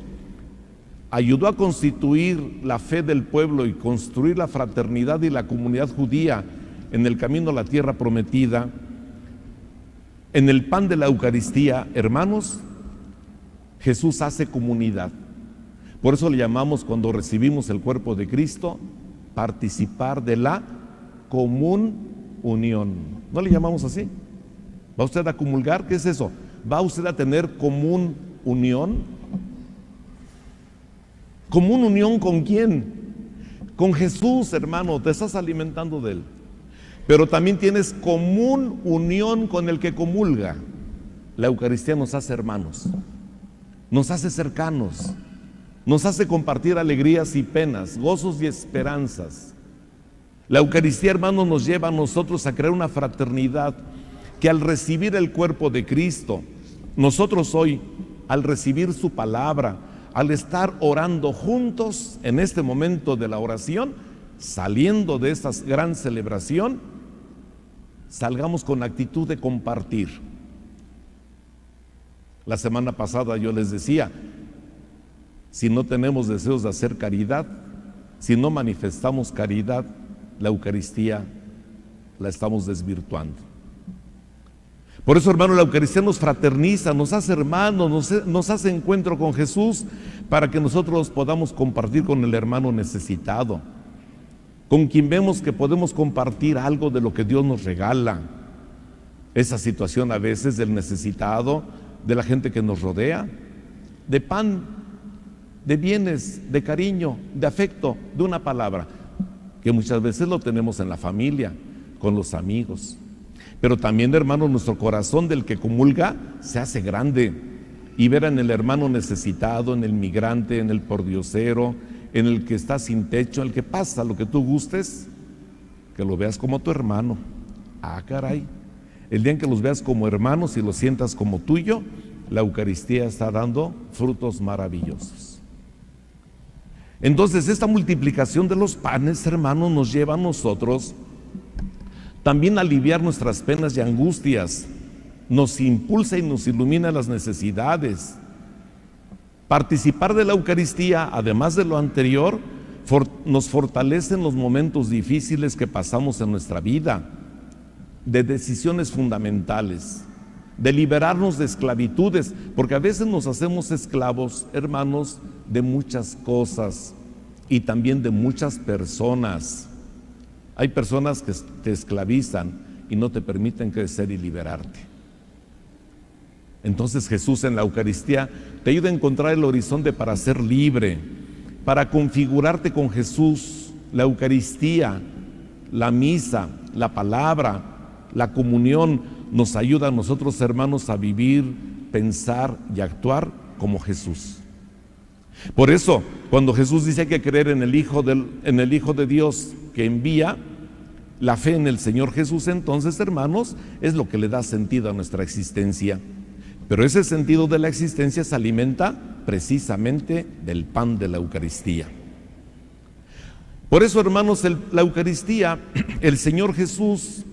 ayudó a constituir la fe del pueblo y construir la fraternidad y la comunidad judía en el camino a la tierra prometida, en el pan de la Eucaristía, hermanos, Jesús hace comunidad. Por eso le llamamos, cuando recibimos el cuerpo de Cristo, participar de la común unión. ¿No le llamamos así? ¿Va usted a comulgar? ¿Qué es eso? ¿Va usted a tener común unión? ¿Común unión con quién? Con Jesús, hermano, te estás alimentando de Él. Pero también tienes común unión con el que comulga. La Eucaristía nos hace hermanos, nos hace cercanos, nos hace compartir alegrías y penas, gozos y esperanzas. La Eucaristía, hermanos, nos lleva a nosotros a crear una fraternidad que al recibir el cuerpo de Cristo, nosotros hoy, al recibir su palabra, al estar orando juntos en este momento de la oración, saliendo de esta gran celebración, salgamos con actitud de compartir. La semana pasada yo les decía, si no tenemos deseos de hacer caridad, si no manifestamos caridad, la Eucaristía la estamos desvirtuando. Por eso, hermano, la Eucaristía nos fraterniza, nos hace hermanos, nos hace encuentro con Jesús, para que nosotros podamos compartir con el hermano necesitado, con quien vemos que podemos compartir algo de lo que Dios nos regala. Esa situación a veces del necesitado, de la gente que nos rodea, de pan, de bienes, de cariño, de afecto, de una palabra, que muchas veces lo tenemos en la familia, con los amigos. Pero también, hermanos, nuestro corazón del que comulga se hace grande, y ver en el hermano necesitado, en el migrante, en el pordiosero, en el que está sin techo, en el que pasa lo que tú gustes, que lo veas como tu hermano. Ah, caray, el día en que los veas como hermanos y los sientas como tuyo, la Eucaristía está dando frutos maravillosos. Entonces, esta multiplicación de los panes, hermanos, nos lleva a nosotros también a aliviar nuestras penas y angustias, nos impulsa y nos ilumina las necesidades. Participar de la Eucaristía, además de lo anterior, nos fortalece en los momentos difíciles que pasamos en nuestra vida, de decisiones fundamentales, de liberarnos de esclavitudes, porque a veces nos hacemos esclavos, hermanos, de muchas cosas y también de muchas personas. Hay personas que te esclavizan y no te permiten crecer y liberarte. Entonces Jesús en la Eucaristía te ayuda a encontrar el horizonte para ser libre, para configurarte con Jesús. La Eucaristía, la misa, la palabra, la comunión nos ayuda a nosotros, hermanos, a vivir, pensar y actuar como Jesús. Por eso, cuando Jesús dice que hay que creer en el Hijo de Dios que envía, la fe en el Señor Jesús, entonces, hermanos, es lo que le da sentido a nuestra existencia. Pero ese sentido de la existencia se alimenta precisamente del pan de la Eucaristía. Por eso, hermanos, la Eucaristía, el Señor Jesús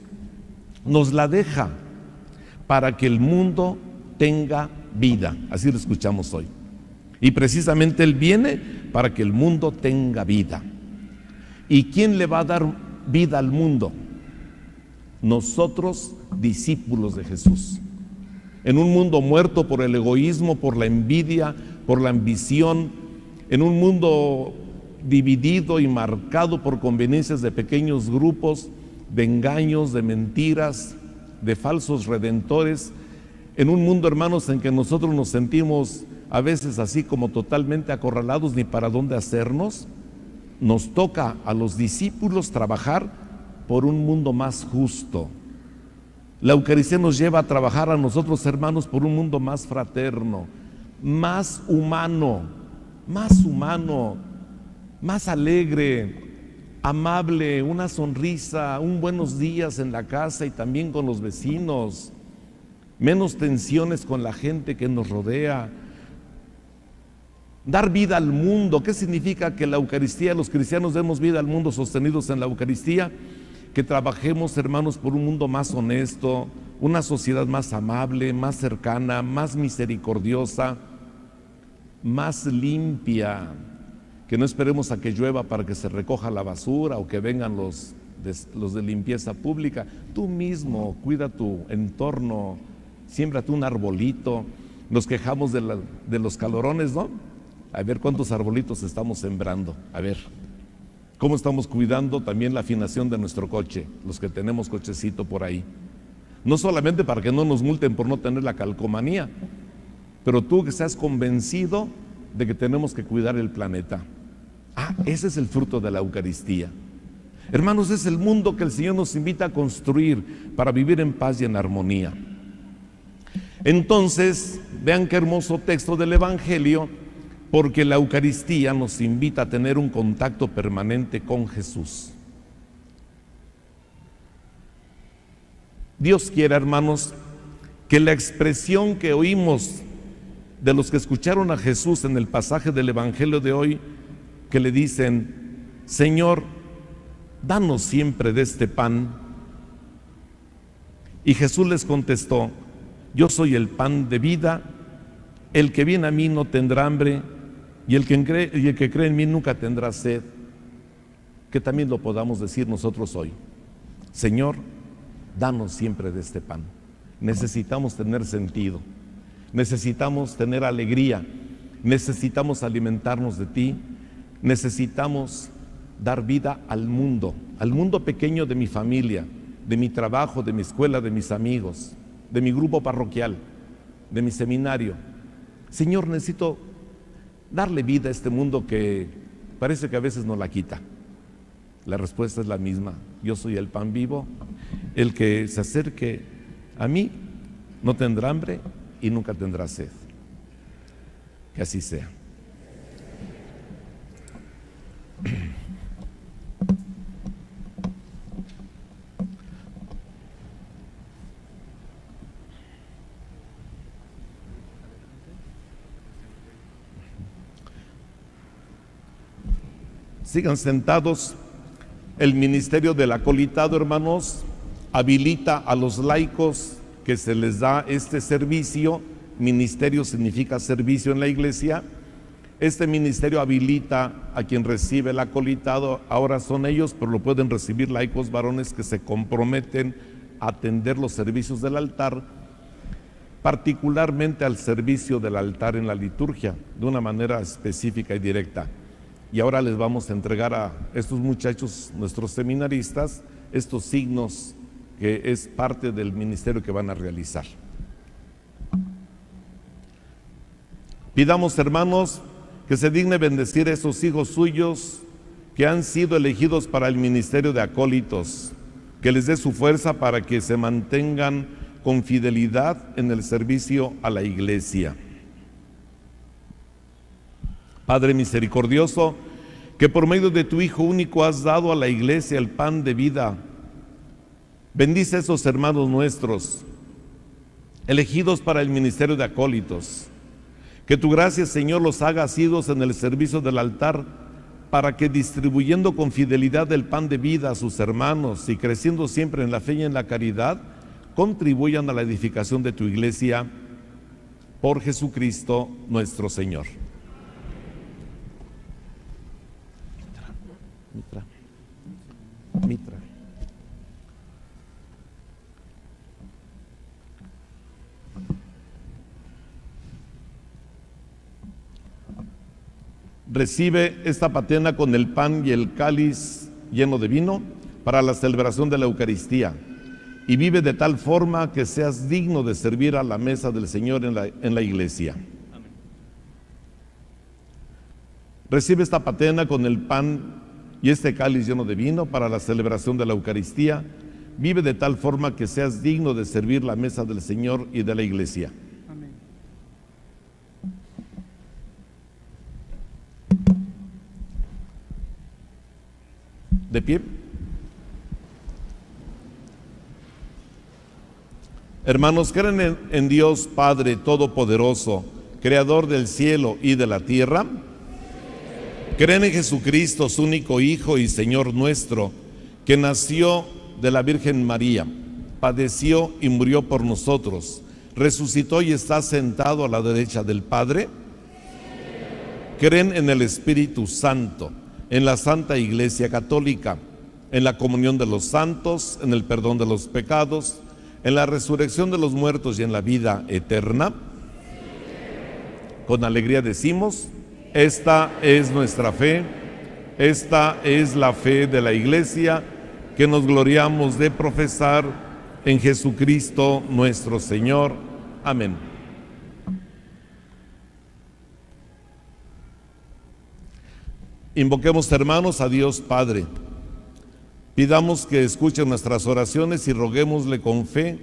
nos la deja para que el mundo tenga vida. Así lo escuchamos hoy. Y precisamente Él viene para que el mundo tenga vida. ¿Y quién le va a dar vida al mundo? Nosotros, discípulos de Jesús. En un mundo muerto por el egoísmo, por la envidia, por la ambición, en un mundo dividido y marcado por conveniencias de pequeños grupos, de engaños, de mentiras, de falsos redentores, en un mundo, hermanos, en que nosotros nos sentimos a veces así como totalmente acorralados, ni para dónde hacernos, nos toca a los discípulos trabajar por un mundo más justo. La Eucaristía nos lleva a trabajar a nosotros, hermanos, por un mundo más fraterno, más humano, más alegre, amable, una sonrisa, un buenos días en la casa y también con los vecinos, menos tensiones con la gente que nos rodea. Dar vida al mundo. ¿Qué significa que la Eucaristía, los cristianos demos vida al mundo sostenidos en la Eucaristía? Que trabajemos, hermanos, por un mundo más honesto, una sociedad más amable, más cercana, más misericordiosa, más limpia. Que no esperemos a que llueva para que se recoja la basura o que vengan los de limpieza pública. Tú mismo cuida tu entorno, siémbrate un arbolito. Nos quejamos de los calorones, ¿no? A ver cuántos arbolitos estamos sembrando, a ver cómo estamos cuidando también la afinación de nuestro coche, los que tenemos cochecito por ahí. No solamente para que no nos multen por no tener la calcomanía, pero tú que seas convencido de que tenemos que cuidar el planeta. Ese es el fruto de la Eucaristía. Hermanos, es el mundo que el Señor nos invita a construir para vivir en paz y en armonía. Entonces, vean qué hermoso texto del Evangelio, porque la Eucaristía nos invita a tener un contacto permanente con Jesús. Dios quiere, hermanos, que la expresión que oímos de los que escucharon a Jesús en el pasaje del Evangelio de hoy, que le dicen: Señor, danos siempre de este pan. Y Jesús les contestó: yo soy el pan de vida, el que viene a mí no tendrá hambre, y el que cree en mí nunca tendrá sed. Que también lo podamos decir nosotros hoy: Señor, danos siempre de este pan. Necesitamos tener sentido, necesitamos tener alegría, necesitamos alimentarnos de ti, necesitamos dar vida al mundo pequeño de mi familia, de mi trabajo, de mi escuela, de mis amigos, de mi grupo parroquial, de mi seminario. Señor, necesito darle vida a este mundo que parece que a veces nos la quita. La respuesta es la misma: yo soy el pan vivo, El que se acerque a mí no tendrá hambre y nunca tendrá sed. Que así sea. Sigan sentados. El ministerio del acolitado, hermanos, habilita a los laicos que se les da este servicio. Ministerio significa servicio en la iglesia. Este ministerio habilita a quien recibe el acolitado. Ahora son ellos, pero lo pueden recibir laicos varones que se comprometen a atender los servicios del altar, particularmente al servicio del altar en la liturgia, de una manera específica y directa. Y ahora les vamos a entregar a estos muchachos, nuestros seminaristas, estos signos que es parte del ministerio que van a realizar. Pidamos, hermanos, que se digne bendecir a esos hijos suyos que han sido elegidos para el ministerio de acólitos, que les dé su fuerza para que se mantengan con fidelidad en el servicio a la iglesia. Padre misericordioso, que por medio de tu Hijo único has dado a la iglesia el pan de vida, bendice a esos hermanos nuestros, elegidos para el ministerio de acólitos. Que tu gracia, Señor, los haga asiduos en el servicio del altar, para que distribuyendo con fidelidad el pan de vida a sus hermanos y creciendo siempre en la fe y en la caridad, contribuyan a la edificación de tu iglesia por Jesucristo nuestro Señor. Mitra. Recibe esta patena con el pan y el cáliz lleno de vino para la celebración de la Eucaristía, y vive de tal forma que seas digno de servir a la mesa del Señor en la iglesia. Amén. Recibe esta patena con el pan y este cáliz lleno de vino para la celebración de la Eucaristía. Vive de tal forma que seas digno de servir la mesa del Señor y de la iglesia. Amén. De pie. Hermanos, ¿creen en Dios Padre Todopoderoso, Creador del cielo y de la tierra? ¿Creen en Jesucristo, su único Hijo y Señor nuestro, que nació de la Virgen María, padeció y murió por nosotros, resucitó y está sentado a la derecha del Padre? ¿Creen en el Espíritu Santo, en la Santa Iglesia Católica, en la comunión de los santos, en el perdón de los pecados, en la resurrección de los muertos y en la vida eterna? Con alegría decimos: esta es nuestra fe, esta es la fe de la Iglesia que nos gloriamos de profesar en Jesucristo nuestro Señor. Amén. Invoquemos, hermanos, a Dios Padre. Pidamos que escuche nuestras oraciones y roguémosle con fe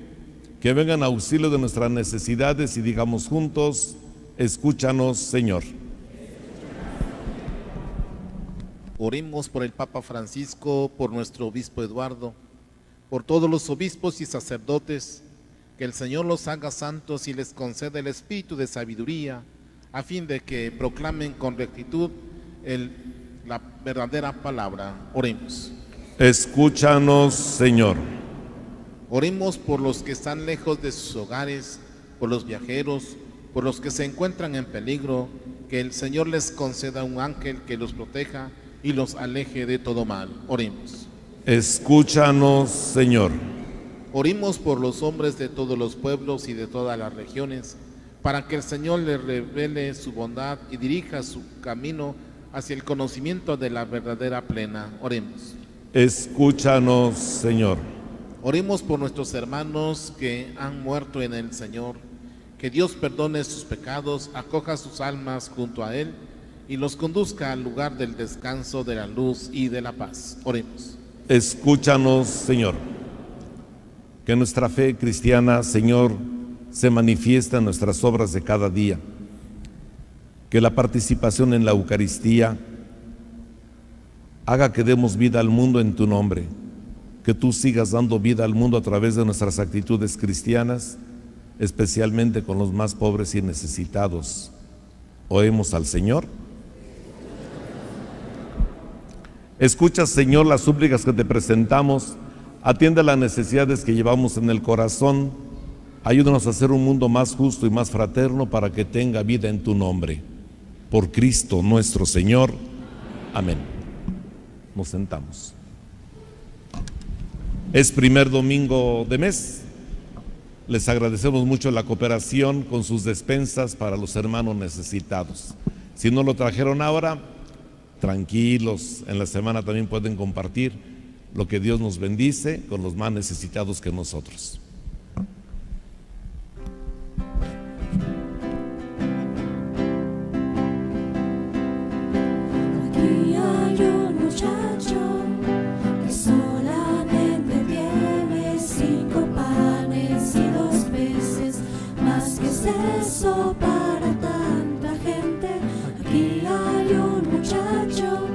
que venga en auxilio de nuestras necesidades y digamos juntos: escúchanos, Señor. Oremos por el Papa Francisco, por nuestro obispo Eduardo, por todos los obispos y sacerdotes, que el Señor los haga santos y les conceda el espíritu de sabiduría, a fin de que proclamen con rectitud la verdadera palabra. Oremos. Escúchanos, Señor. Oremos por los que están lejos de sus hogares, por los viajeros, por los que se encuentran en peligro, que el Señor les conceda un ángel que los proteja y los aleje de todo mal. Oremos. Escúchanos, Señor. Oremos por los hombres de todos los pueblos y de todas las regiones, para que el Señor les revele su bondad y dirija su camino hacia el conocimiento de la verdadera plena. Oremos. Escúchanos, Señor. Oremos por nuestros hermanos que han muerto en el Señor, que Dios perdone sus pecados, acoja sus almas junto a Él y los conduzca al lugar del descanso, de la luz y de la paz. Oremos. Escúchanos, Señor. Que nuestra fe cristiana, Señor, se manifiesta en nuestras obras de cada día. Que la participación en la Eucaristía haga que demos vida al mundo en tu nombre. Que tú sigas dando vida al mundo a través de nuestras actitudes cristianas, especialmente con los más pobres y necesitados. Oemos al Señor. Escucha, Señor, las súplicas que te presentamos. Atiende las necesidades que llevamos en el corazón. Ayúdanos a hacer un mundo más justo y más fraterno para que tenga vida en tu nombre. Por Cristo nuestro Señor. Amén. Nos sentamos. Es primer domingo de mes. Les agradecemos mucho la cooperación con sus despensas para los hermanos necesitados. Si no lo trajeron ahora, tranquilos, en la semana también pueden compartir lo que Dios nos bendice con los más necesitados que nosotros. Aquí hay un muchacho que solamente tiene 5 panes y 2 peces, más que es eso para tanta gente. Aquí hay un muchacho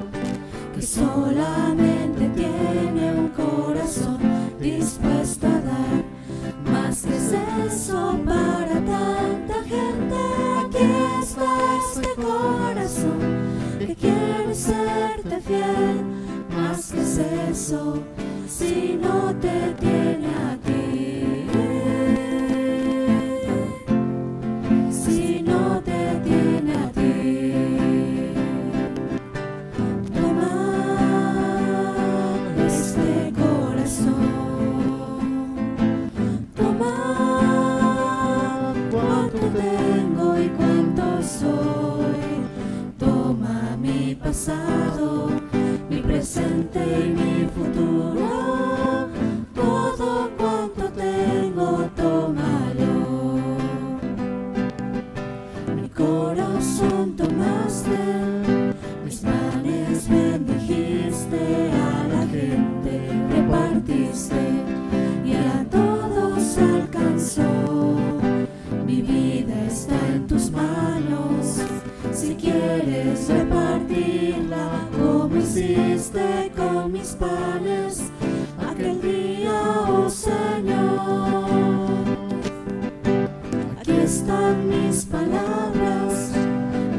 que solamente tiene un corazón dispuesto a dar, más que es eso para tanta gente. Aquí está este corazón que quiere serte fiel, más que es eso si no te tiene a ti, si no te tiene a ti. Toma este corazón, toma cuánto tengo y cuánto soy, toma mi pasado, mi presente y mi futuro, todo cuanto tengo, tómalo. Mi corazón tomaste, mis manes bendijiste, a la gente repartiste y a todos alcanzó. Mi vida está en tus manos, si quieres repartirla como hiciste con mis panes aquel día, oh Señor. Aquí están mis palabras,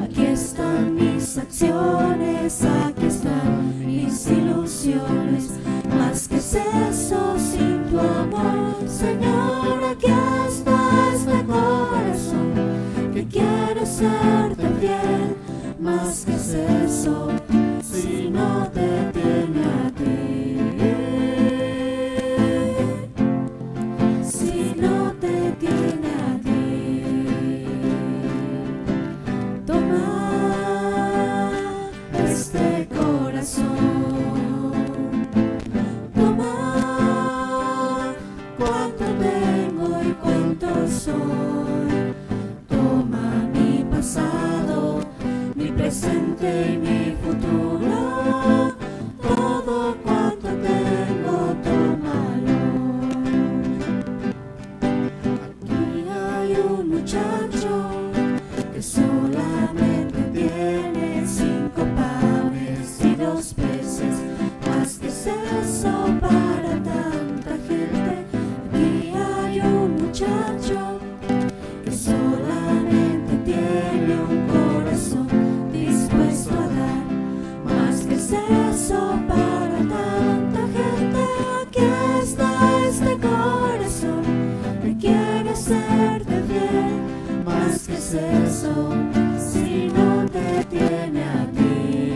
aquí están mis acciones, aquí están mis ilusiones, más que es eso sin tu amor, Señor. Aquí está este corazón que quiere serte fiel, más que es eso si no te tiene a ti, si no te tiene a ti. Toma este corazón, toma cuánto tengo y cuánto soy, toma mi pasado, mi presente y mi futuro, todo cuanto tengo, tómalo. Aquí hay un muchacho que solamente tiene 5 panes y 2 peces, más que es eso para tanta gente. Aquí hay un muchacho que solamente tiene un corazón dispuesto a dar, más que es eso para tanta gente. Aquí está este corazón que quiere serte fiel, más que es eso si no te tiene a ti,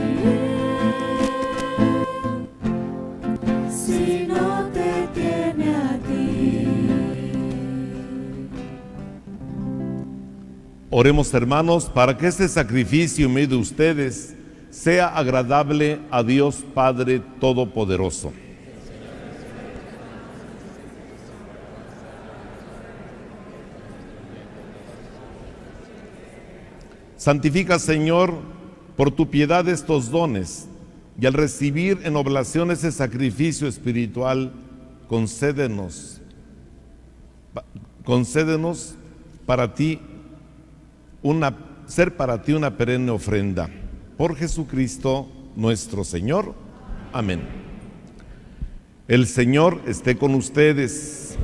si no te tiene a ti. Oremos, hermanos, para que este sacrificio en medio de ustedes sea agradable a Dios Padre Todopoderoso. Santifica, Señor, por tu piedad estos dones, y al recibir en oblación ese sacrificio espiritual, concédenos concédenos ser para ti una perenne ofrenda. Por Jesucristo nuestro Señor. Amén. El Señor esté con ustedes.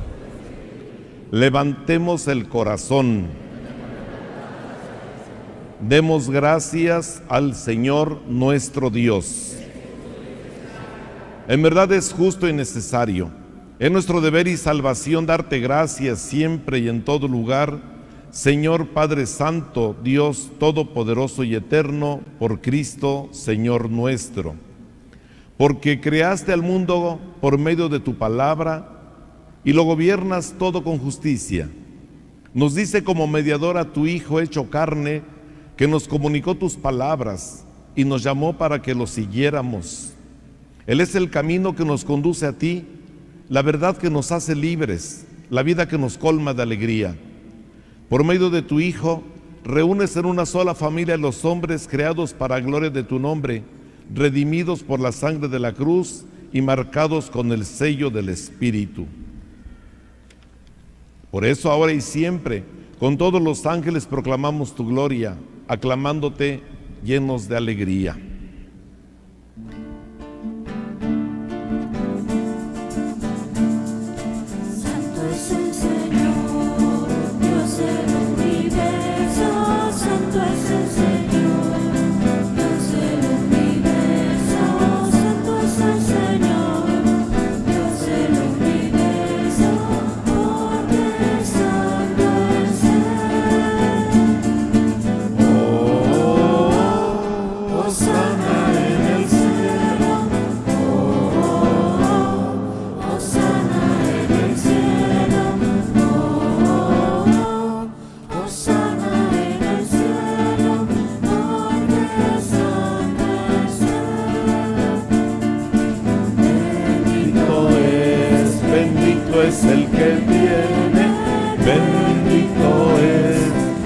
Levantemos el corazón. Demos gracias al Señor nuestro Dios. En verdad es justo y necesario. Es nuestro deber y salvación darte gracias siempre y en todo lugar, Señor Padre Santo, Dios Todopoderoso y Eterno, por Cristo, Señor nuestro. Porque creaste al mundo por medio de tu palabra y lo gobiernas todo con justicia. Nos dice como mediador a tu Hijo hecho carne, que nos comunicó tus palabras y nos llamó para que lo siguiéramos. Él es el camino que nos conduce a ti, la verdad que nos hace libres, la vida que nos colma de alegría. Por medio de tu Hijo, reúnes en una sola familia a los hombres creados para gloria de tu nombre, redimidos por la sangre de la cruz y marcados con el sello del Espíritu. Por eso ahora y siempre, con todos los ángeles proclamamos tu gloria, aclamándote llenos de alegría. Santo es el Señor, Dios del universo. Santo es el Señor, Dios del universo. Santo es el Señor, Dios del universo. Porque santo es Él. Hosana en el cielo. Hosana en el cielo. Hosana en el cielo. Porque santo es Él. Bendito es el que viene,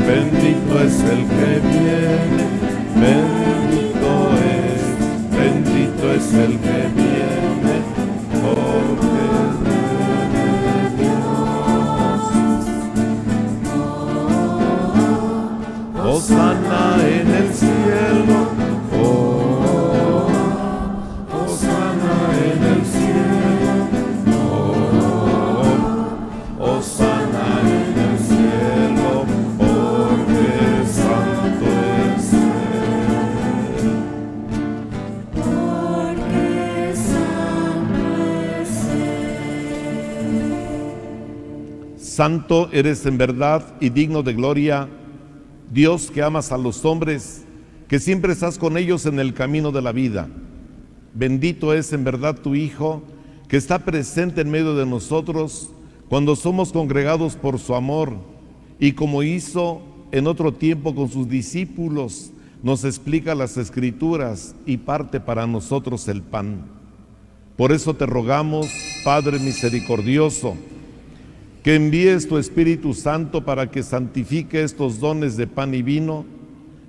bendito es el que viene, bendito es el que viene, porque Hosana en el cielo, Hosana en el cielo, Hosana en el cielo, porque santo es Él. Porque santo es Él. Santo eres en verdad y digno de gloria, Dios que amas a los hombres, que siempre estás con ellos en el camino de la vida. Bendito es en verdad tu Hijo, que está presente en medio de nosotros cuando somos congregados por su amor, y como hizo en otro tiempo con sus discípulos, nos explica las Escrituras y parte para nosotros el pan. Por eso te rogamos, Padre misericordioso, que envíes tu Espíritu Santo para que santifique estos dones de pan y vino,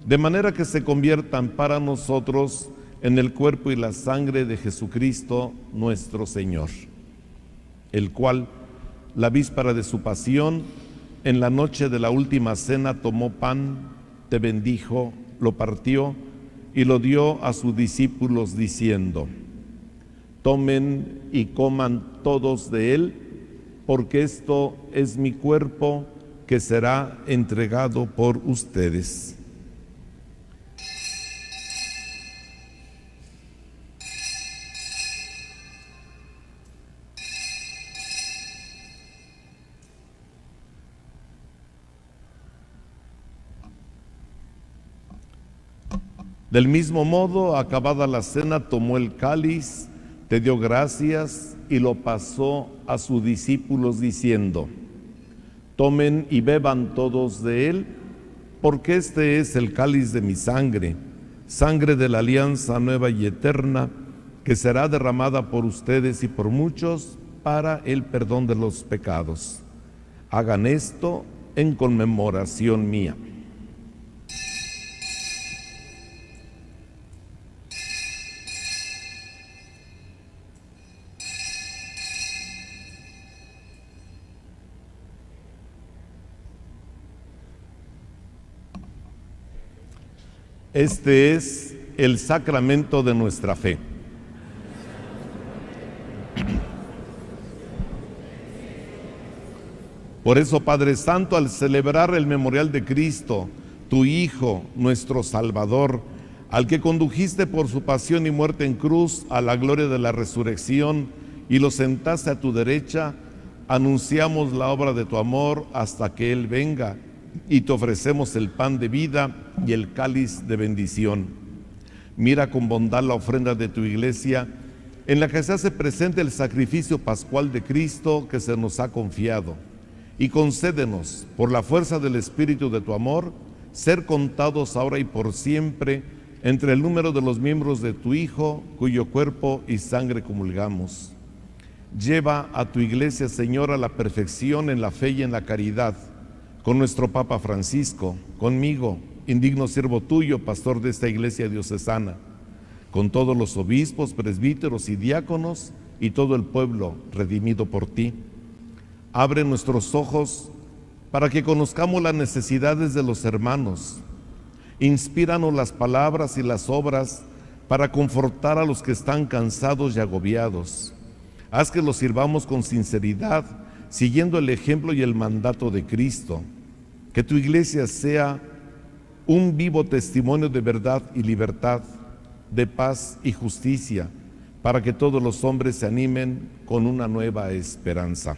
de manera que se conviertan para nosotros en el cuerpo y la sangre de Jesucristo nuestro Señor, el cual, la víspera de su pasión, en la noche de la última cena tomó pan, te bendijo, lo partió y lo dio a sus discípulos diciendo: tomen y coman todos de él, porque esto es mi cuerpo que será entregado por ustedes. Del mismo modo, acabada la cena, tomó el cáliz, te dio gracias y lo pasó a sus discípulos diciendo: tomen y beban todos de él, porque este es el cáliz de mi sangre, sangre de la alianza nueva y eterna, que será derramada por ustedes y por muchos para el perdón de los pecados. Hagan esto en conmemoración mía. Este es el sacramento de nuestra fe. Por eso, Padre Santo, al celebrar el memorial de Cristo, tu Hijo, nuestro Salvador, al que condujiste por su pasión y muerte en cruz a la gloria de la resurrección y lo sentaste a tu derecha, anunciamos la obra de tu amor hasta que Él venga, y te ofrecemos el pan de vida y el cáliz de bendición. Mira con bondad la ofrenda de tu iglesia, en la que se hace presente el sacrificio pascual de Cristo que se nos ha confiado, y concédenos, por la fuerza del Espíritu de tu amor, ser contados ahora y por siempre entre el número de los miembros de tu Hijo, cuyo cuerpo y sangre comulgamos. Lleva a tu iglesia, Señor, a la perfección en la fe y en la caridad, con nuestro Papa Francisco, conmigo, indigno siervo tuyo, pastor de esta iglesia diocesana, con todos los obispos, presbíteros y diáconos y todo el pueblo redimido por ti. Abre nuestros ojos para que conozcamos las necesidades de los hermanos. Inspíranos las palabras y las obras para confortar a los que están cansados y agobiados. Haz que los sirvamos con sinceridad, siguiendo el ejemplo y el mandato de Cristo. Que tu iglesia sea un vivo testimonio de verdad y libertad, de paz y justicia, para que todos los hombres se animen con una nueva esperanza.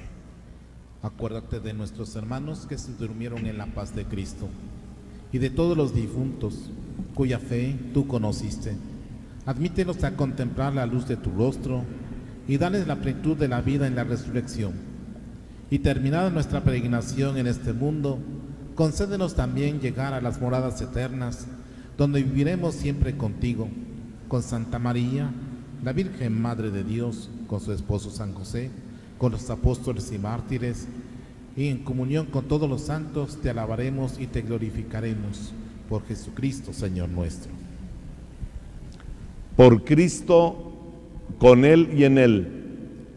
Acuérdate de nuestros hermanos que se durmieron en la paz de Cristo y de todos los difuntos cuya fe tú conociste. Admítelos a contemplar la luz de tu rostro y dales la plenitud de la vida en la resurrección. Y terminada nuestra peregrinación en este mundo, concédenos también llegar a las moradas eternas, donde viviremos siempre contigo, con Santa María, la Virgen Madre de Dios, con su esposo San José, con los apóstoles y mártires, y en comunión con todos los santos te alabaremos y te glorificaremos, por Jesucristo, Señor nuestro. Por Cristo, con Él y en Él,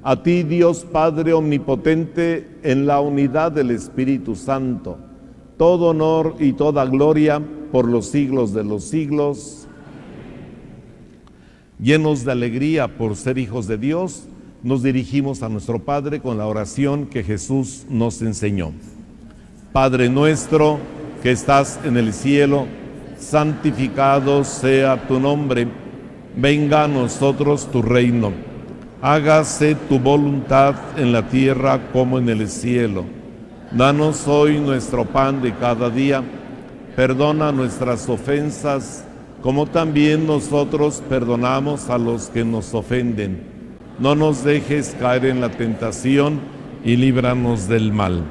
a ti, Dios Padre omnipotente, en la unidad del Espíritu Santo, todo honor y toda gloria por los siglos de los siglos. Llenos de alegría por ser hijos de Dios, nos dirigimos a nuestro Padre con la oración que Jesús nos enseñó. Padre nuestro que estás en el cielo, santificado sea tu nombre. Venga a nosotros tu reino. Hágase tu voluntad en la tierra como en el cielo. Danos hoy nuestro pan de cada día. Perdona nuestras ofensas, como también nosotros perdonamos a los que nos ofenden. No nos dejes caer en la tentación y líbranos del mal.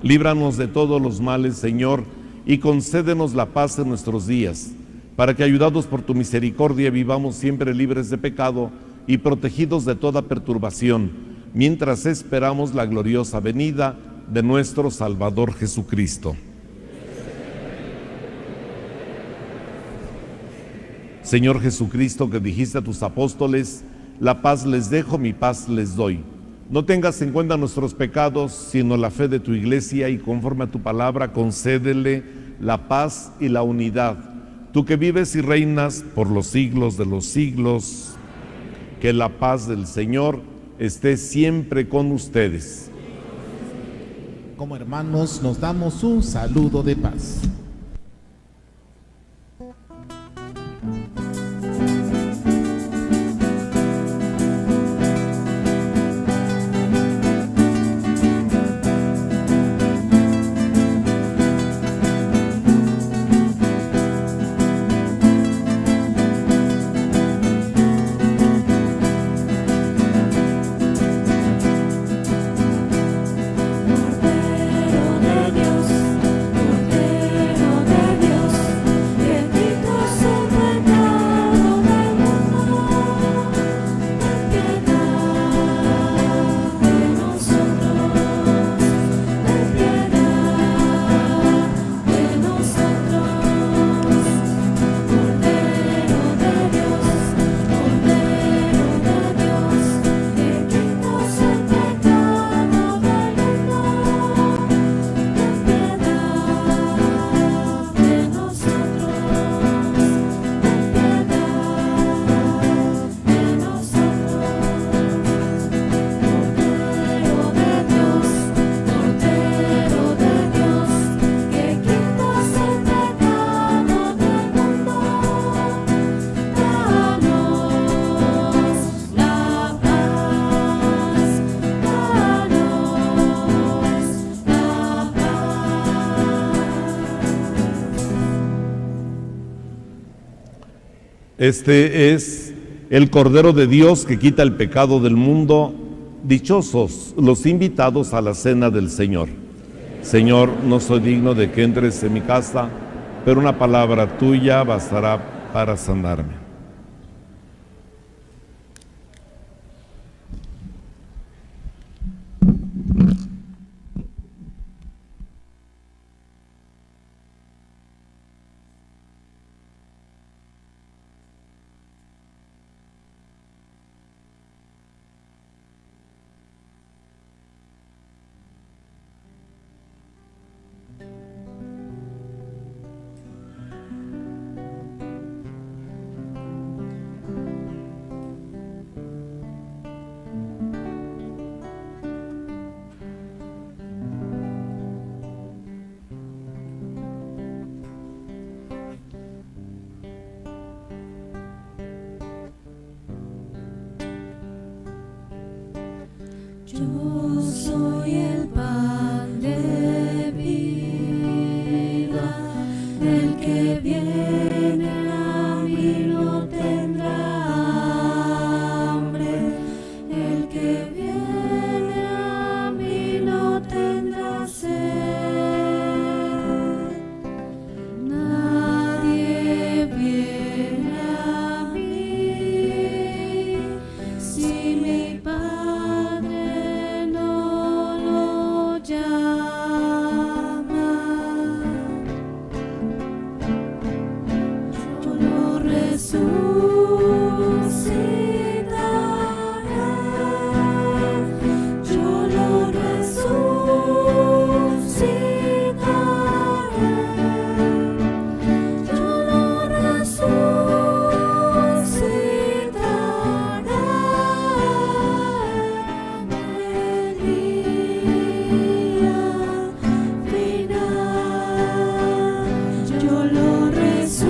Líbranos de todos los males, Señor, y concédenos la paz en nuestros días, para que, ayudados por tu misericordia, vivamos siempre libres de pecado y protegidos de toda perturbación, mientras esperamos la gloriosa venida de nuestro Salvador Jesucristo. Señor Jesucristo, que dijiste a tus apóstoles: la paz les dejo, mi paz les doy. No tengas en cuenta nuestros pecados, sino la fe de tu iglesia, y conforme a tu palabra concédele la paz y la unidad. Tú que vives y reinas por los siglos de los siglos, que la paz del Señor esté siempre con ustedes. Como hermanos nos damos un saludo de paz. Cordero de Dios, que quitas Este es el Cordero de Dios que quita el pecado del mundo. Dichosos los invitados a la cena del Señor. Señor, no soy digno de que entres en mi casa, pero una palabra tuya bastará para sanarme. Yo soy el pan de vida, el que viene a mí no tendrá hambre, el que viene a mí no tendrá sed. Nadie viene a mí si mi Padre no lo llama. Yo lo resucitaré, yo lo resucitaré, yo lo resucitaré en el día final. Yo lo resucitaré.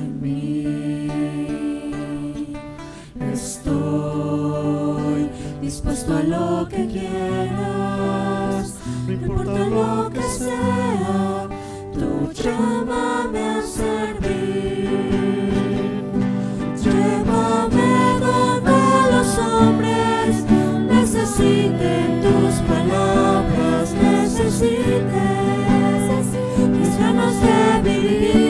en mí. Estoy dispuesto a lo que quieras, no importa lo que sea, tú llámame a servir. Llévame donde los hombres necesiten tus palabras, necesiten mis ganas de vivir.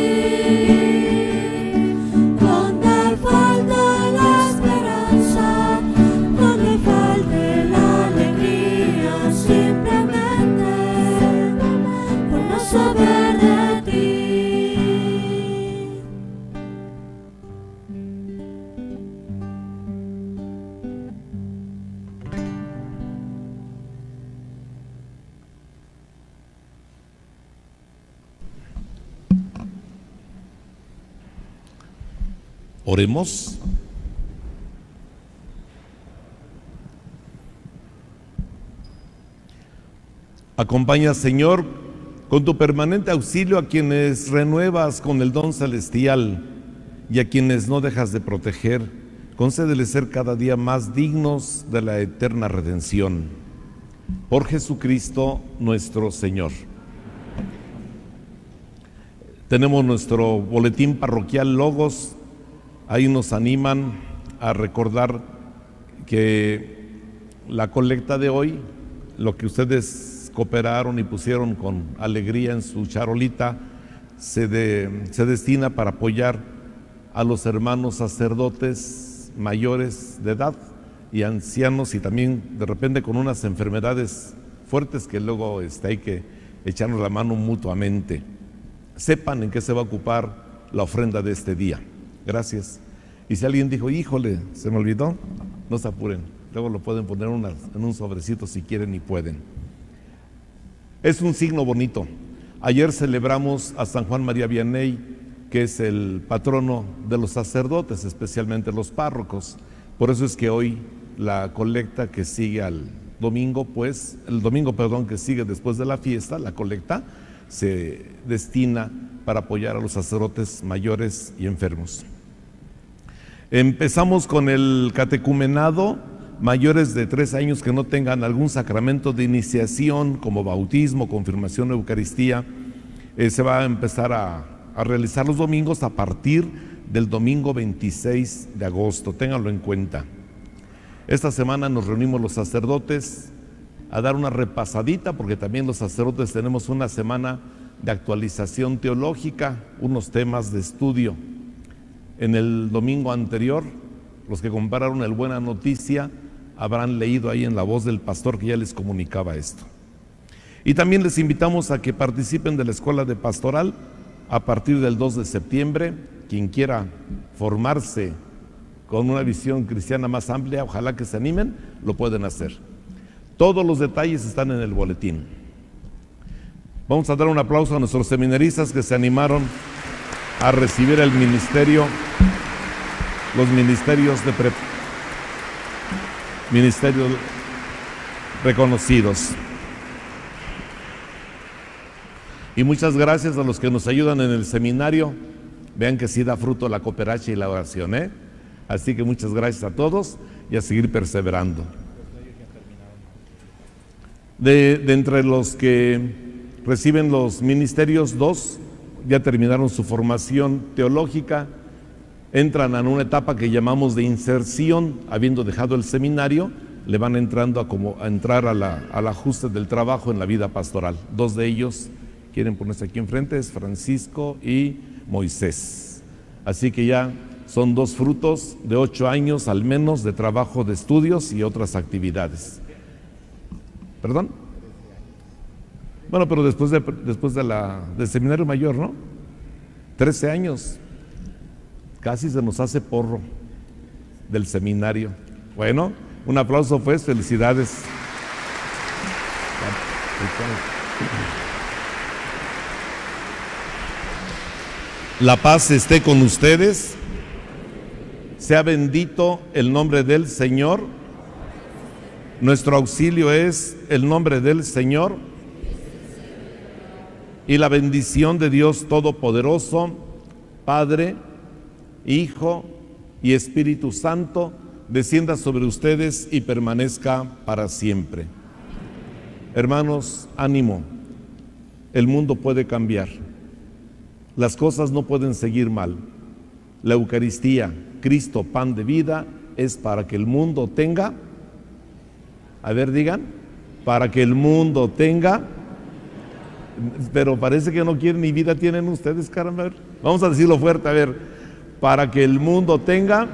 Donde falte la esperanza, donde falte la alegría, simplemente por no saber de ti. Oremos. Acompaña, Señor, con tu permanente auxilio a quienes renuevas con el don celestial y a quienes no dejas de proteger. Concédeles ser cada día más dignos de la eterna redención. Por Jesucristo nuestro Señor. Tenemos nuestro boletín parroquial Logos. Ahí nos animan a recordar que la colecta de hoy, lo que ustedes cooperaron y pusieron con alegría en su charolita, se destina para apoyar a los hermanos sacerdotes mayores de edad y ancianos, y también de repente con unas enfermedades fuertes que luego hay que echarnos la mano mutuamente. Sepan en qué se va a ocupar la ofrenda de este día. Gracias. Y si alguien dijo, híjole, se me olvidó, no se apuren. Luego lo pueden poner en un sobrecito si quieren y pueden. Es un signo bonito. Ayer celebramos a San Juan María Vianney, que es el patrono de los sacerdotes, especialmente los párrocos. Por eso es que hoy la colecta que sigue al domingo, el domingo que sigue después de la fiesta, la colecta se destina para apoyar a los sacerdotes mayores y enfermos. Empezamos con el catecumenado. Mayores de 3 años que no tengan algún sacramento de iniciación como bautismo, confirmación o Eucaristía, se va a empezar a realizar los domingos a partir del domingo 26 de agosto. Ténganlo en cuenta. Esta semana nos reunimos los sacerdotes a dar una repasadita, porque también los sacerdotes tenemos una semana de actualización teológica, unos temas de estudio. En el domingo anterior, los que compraron el Buena Noticia habrán leído ahí en la voz del pastor que ya les comunicaba esto. Y también les invitamos a que participen de la Escuela de Pastoral a partir del 2 de septiembre. Quien quiera formarse con una visión cristiana más amplia, ojalá que se animen, lo pueden hacer. Todos los detalles están en el boletín. Vamos a dar un aplauso a nuestros seminaristas que se animaron a recibir el ministerio, los ministerios reconocidos. Y muchas gracias a los que nos ayudan en el seminario. Vean que sí da fruto la cooperacha y la oración, ¿eh? Así que muchas gracias a todos y a seguir perseverando. De entre los que reciben los ministerios, 2 ya terminaron su formación teológica, entran en una etapa que llamamos de inserción. Habiendo dejado el seminario, le van entrando a entrar al ajuste del trabajo en la vida pastoral. 2 de ellos quieren ponerse aquí enfrente, es Francisco y Moisés. Así que ya son 2 frutos de 8 años al menos de trabajo de estudios y otras actividades. ¿Perdón? Bueno, pero después del seminario mayor, ¿no? 13 años. Casi se nos hace porro del seminario. Bueno, un aplauso pues, felicidades. La paz esté con ustedes. Sea bendito el nombre del Señor. Nuestro auxilio es el nombre del Señor. Y la bendición de Dios Todopoderoso, Padre, Hijo y Espíritu Santo, descienda sobre ustedes y permanezca para siempre. Hermanos, ánimo. El mundo puede cambiar. Las cosas no pueden seguir mal. La Eucaristía, Cristo, pan de vida, es para que el mundo tenga, a ver, digan, para que el mundo tenga, pero parece que no quieren ni vida tienen ustedes, caramba. Vamos a decirlo fuerte, a ver, para que el mundo tenga.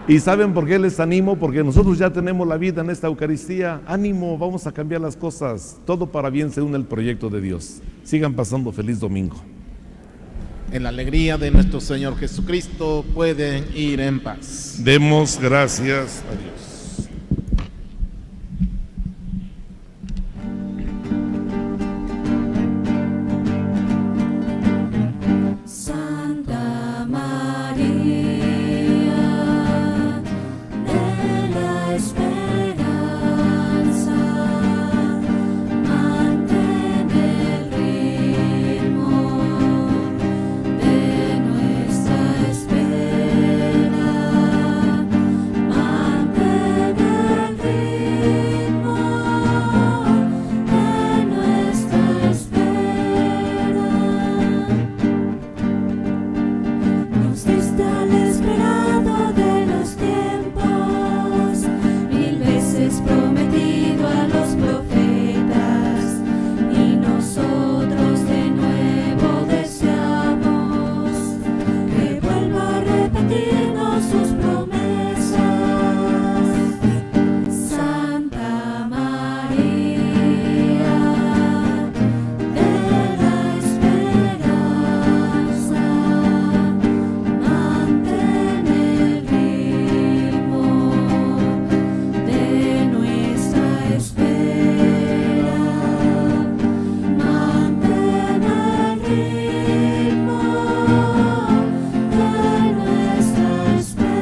¿Y saben por qué les animo? Porque nosotros ya tenemos la vida en esta Eucaristía. Ánimo, vamos a cambiar las cosas. Todo para bien según el proyecto de Dios. Sigan pasando feliz domingo. En la alegría de nuestro Señor Jesucristo pueden ir en paz. Demos gracias a Dios. Santa María de la Esperanza, mantén el ritmo de nuestra espera, mantén el ritmo de nuestra espera. Nos diste al esperado de los tiempos, 1000 veces prometido a los profetas, y nosotros de nuevo deseamos que vuelva a repetirnos sus promesas. Santa María de la Esperanza, mantén el ritmo de nuestra espera, mantén el ritmo de nuestra espera.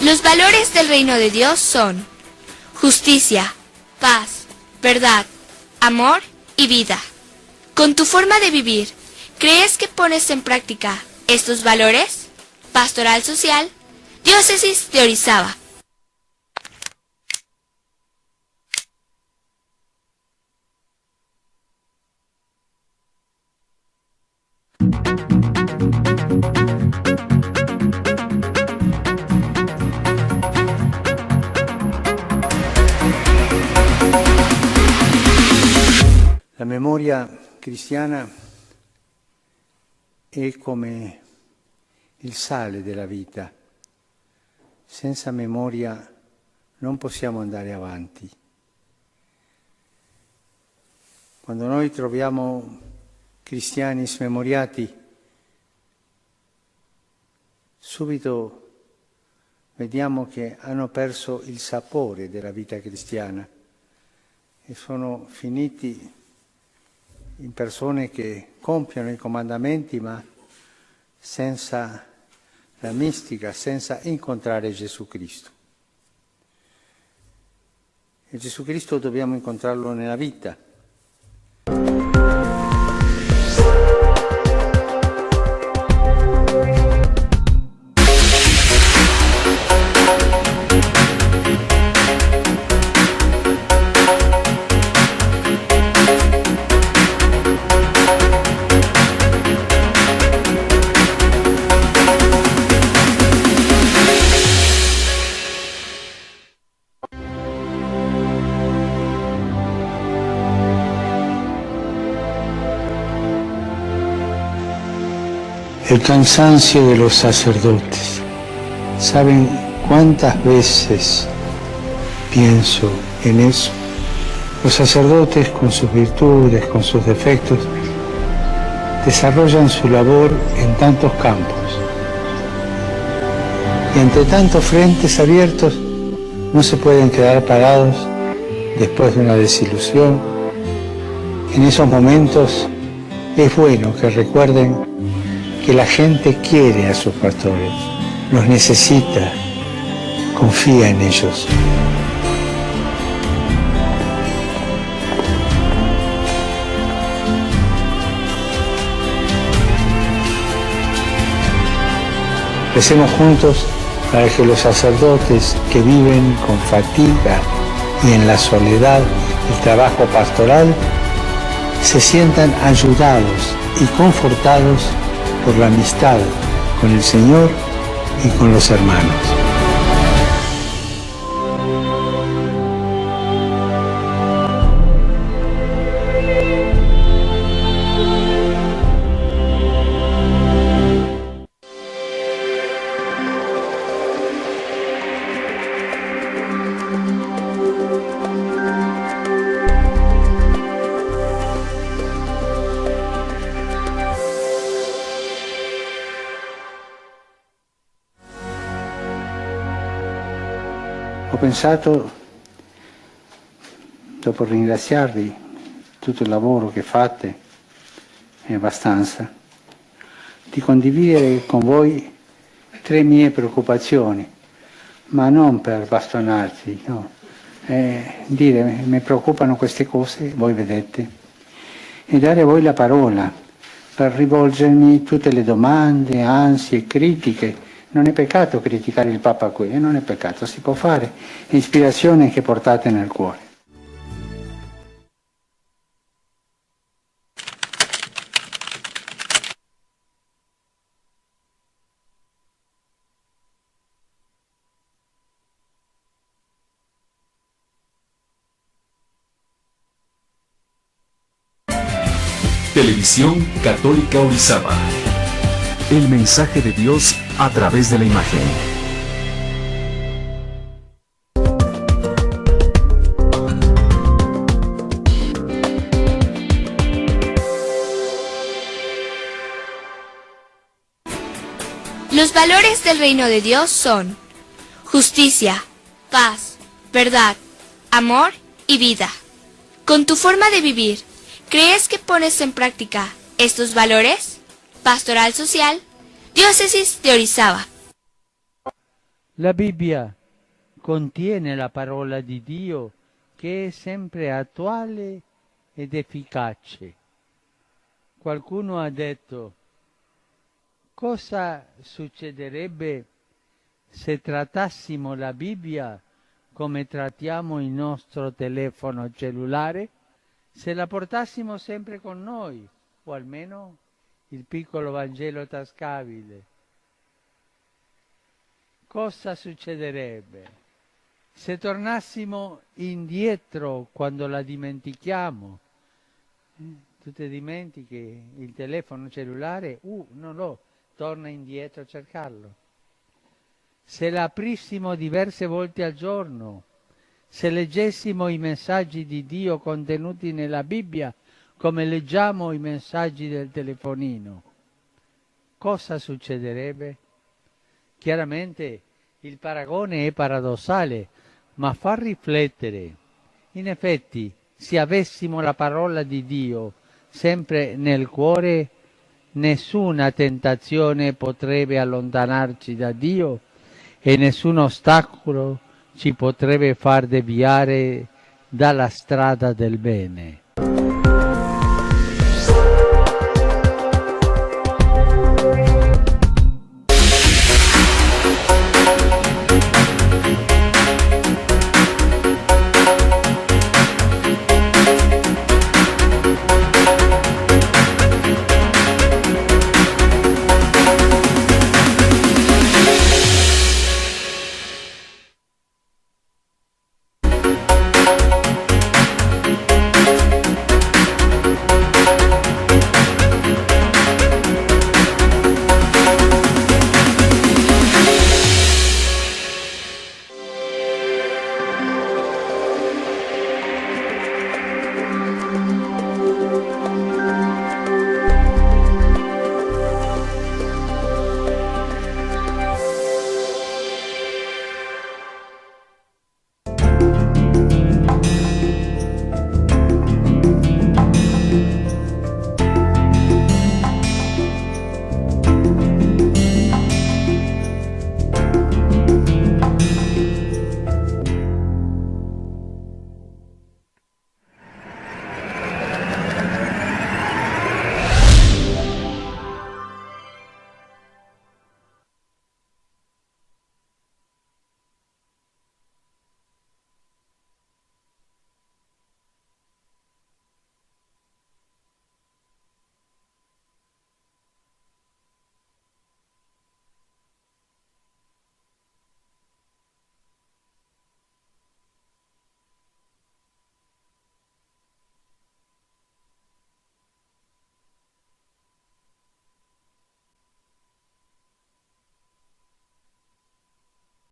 Los valores del reino de Dios son justicia, paz, verdad, amor y vida. Con tu forma de vivir, ¿crees que pones en práctica estos valores? Pastoral Social, Diócesis de Orizaba. La memoria cristiana è come il sale della vita. Senza memoria non possiamo andare avanti. Quando noi troviamo cristiani smemoriati, subito vediamo che hanno perso il sapore della vita cristiana e sono finiti in persone che compiono i comandamenti ma senza la mistica, senza incontrare Gesù Cristo. E Gesù Cristo dobbiamo incontrarlo nella vita. El cansancio de los sacerdotes. ¿Saben cuántas veces pienso en eso? Los sacerdotes, con sus virtudes, con sus defectos, desarrollan su labor en tantos campos. Y ante tantos frentes abiertos, no se pueden quedar parados después de una desilusión. En esos momentos es bueno que recuerden que la gente quiere a sus pastores, los necesita, confía en ellos. Recemos juntos para que los sacerdotes que viven con fatiga y en la soledad el trabajo pastoral se sientan ayudados y confortados por la amistad con el Señor y con los hermanos. Ho pensato, dopo ringraziarvi tutto il lavoro che fate, è abbastanza, di condividere con voi 3 mie preoccupazioni, ma non per bastonarvi, no. Dire mi preoccupano queste cose, voi vedete, e dare a voi la parola per rivolgermi tutte le domande, ansie, critiche. Non è peccato criticare il Papa qui, non è peccato, si può fare, è ispirazione che portate nel cuore. Televisión Católica Orizaba. El mensaje de Dios a través de la imagen. Los valores del reino de Dios son justicia, paz, verdad, amor y vida. Con tu forma de vivir, ¿crees que pones en práctica estos valores? Pastoral Social, Diócesis de Orizaba. La Bibbia contiene la parola di Dio che è sempre attuale ed efficace. Qualcuno ha detto: cosa succederebbe se trattassimo la Bibbia come trattiamo il nostro telefono cellulare? Se la portassimo sempre con noi, o almeno il piccolo Vangelo tascabile. Cosa succederebbe se tornassimo indietro quando la dimentichiamo? Tu ti dimentichi il telefono cellulare? Torna indietro a cercarlo. Se la aprissimo diverse volte al giorno, se leggessimo i messaggi di Dio contenuti nella Bibbia come leggiamo i messaggi del telefonino, cosa succederebbe? Chiaramente il paragone è paradossale, ma fa riflettere. In effetti, se avessimo la parola di Dio sempre nel cuore, nessuna tentazione potrebbe allontanarci da Dio e nessun ostacolo ci potrebbe far deviare dalla strada del bene.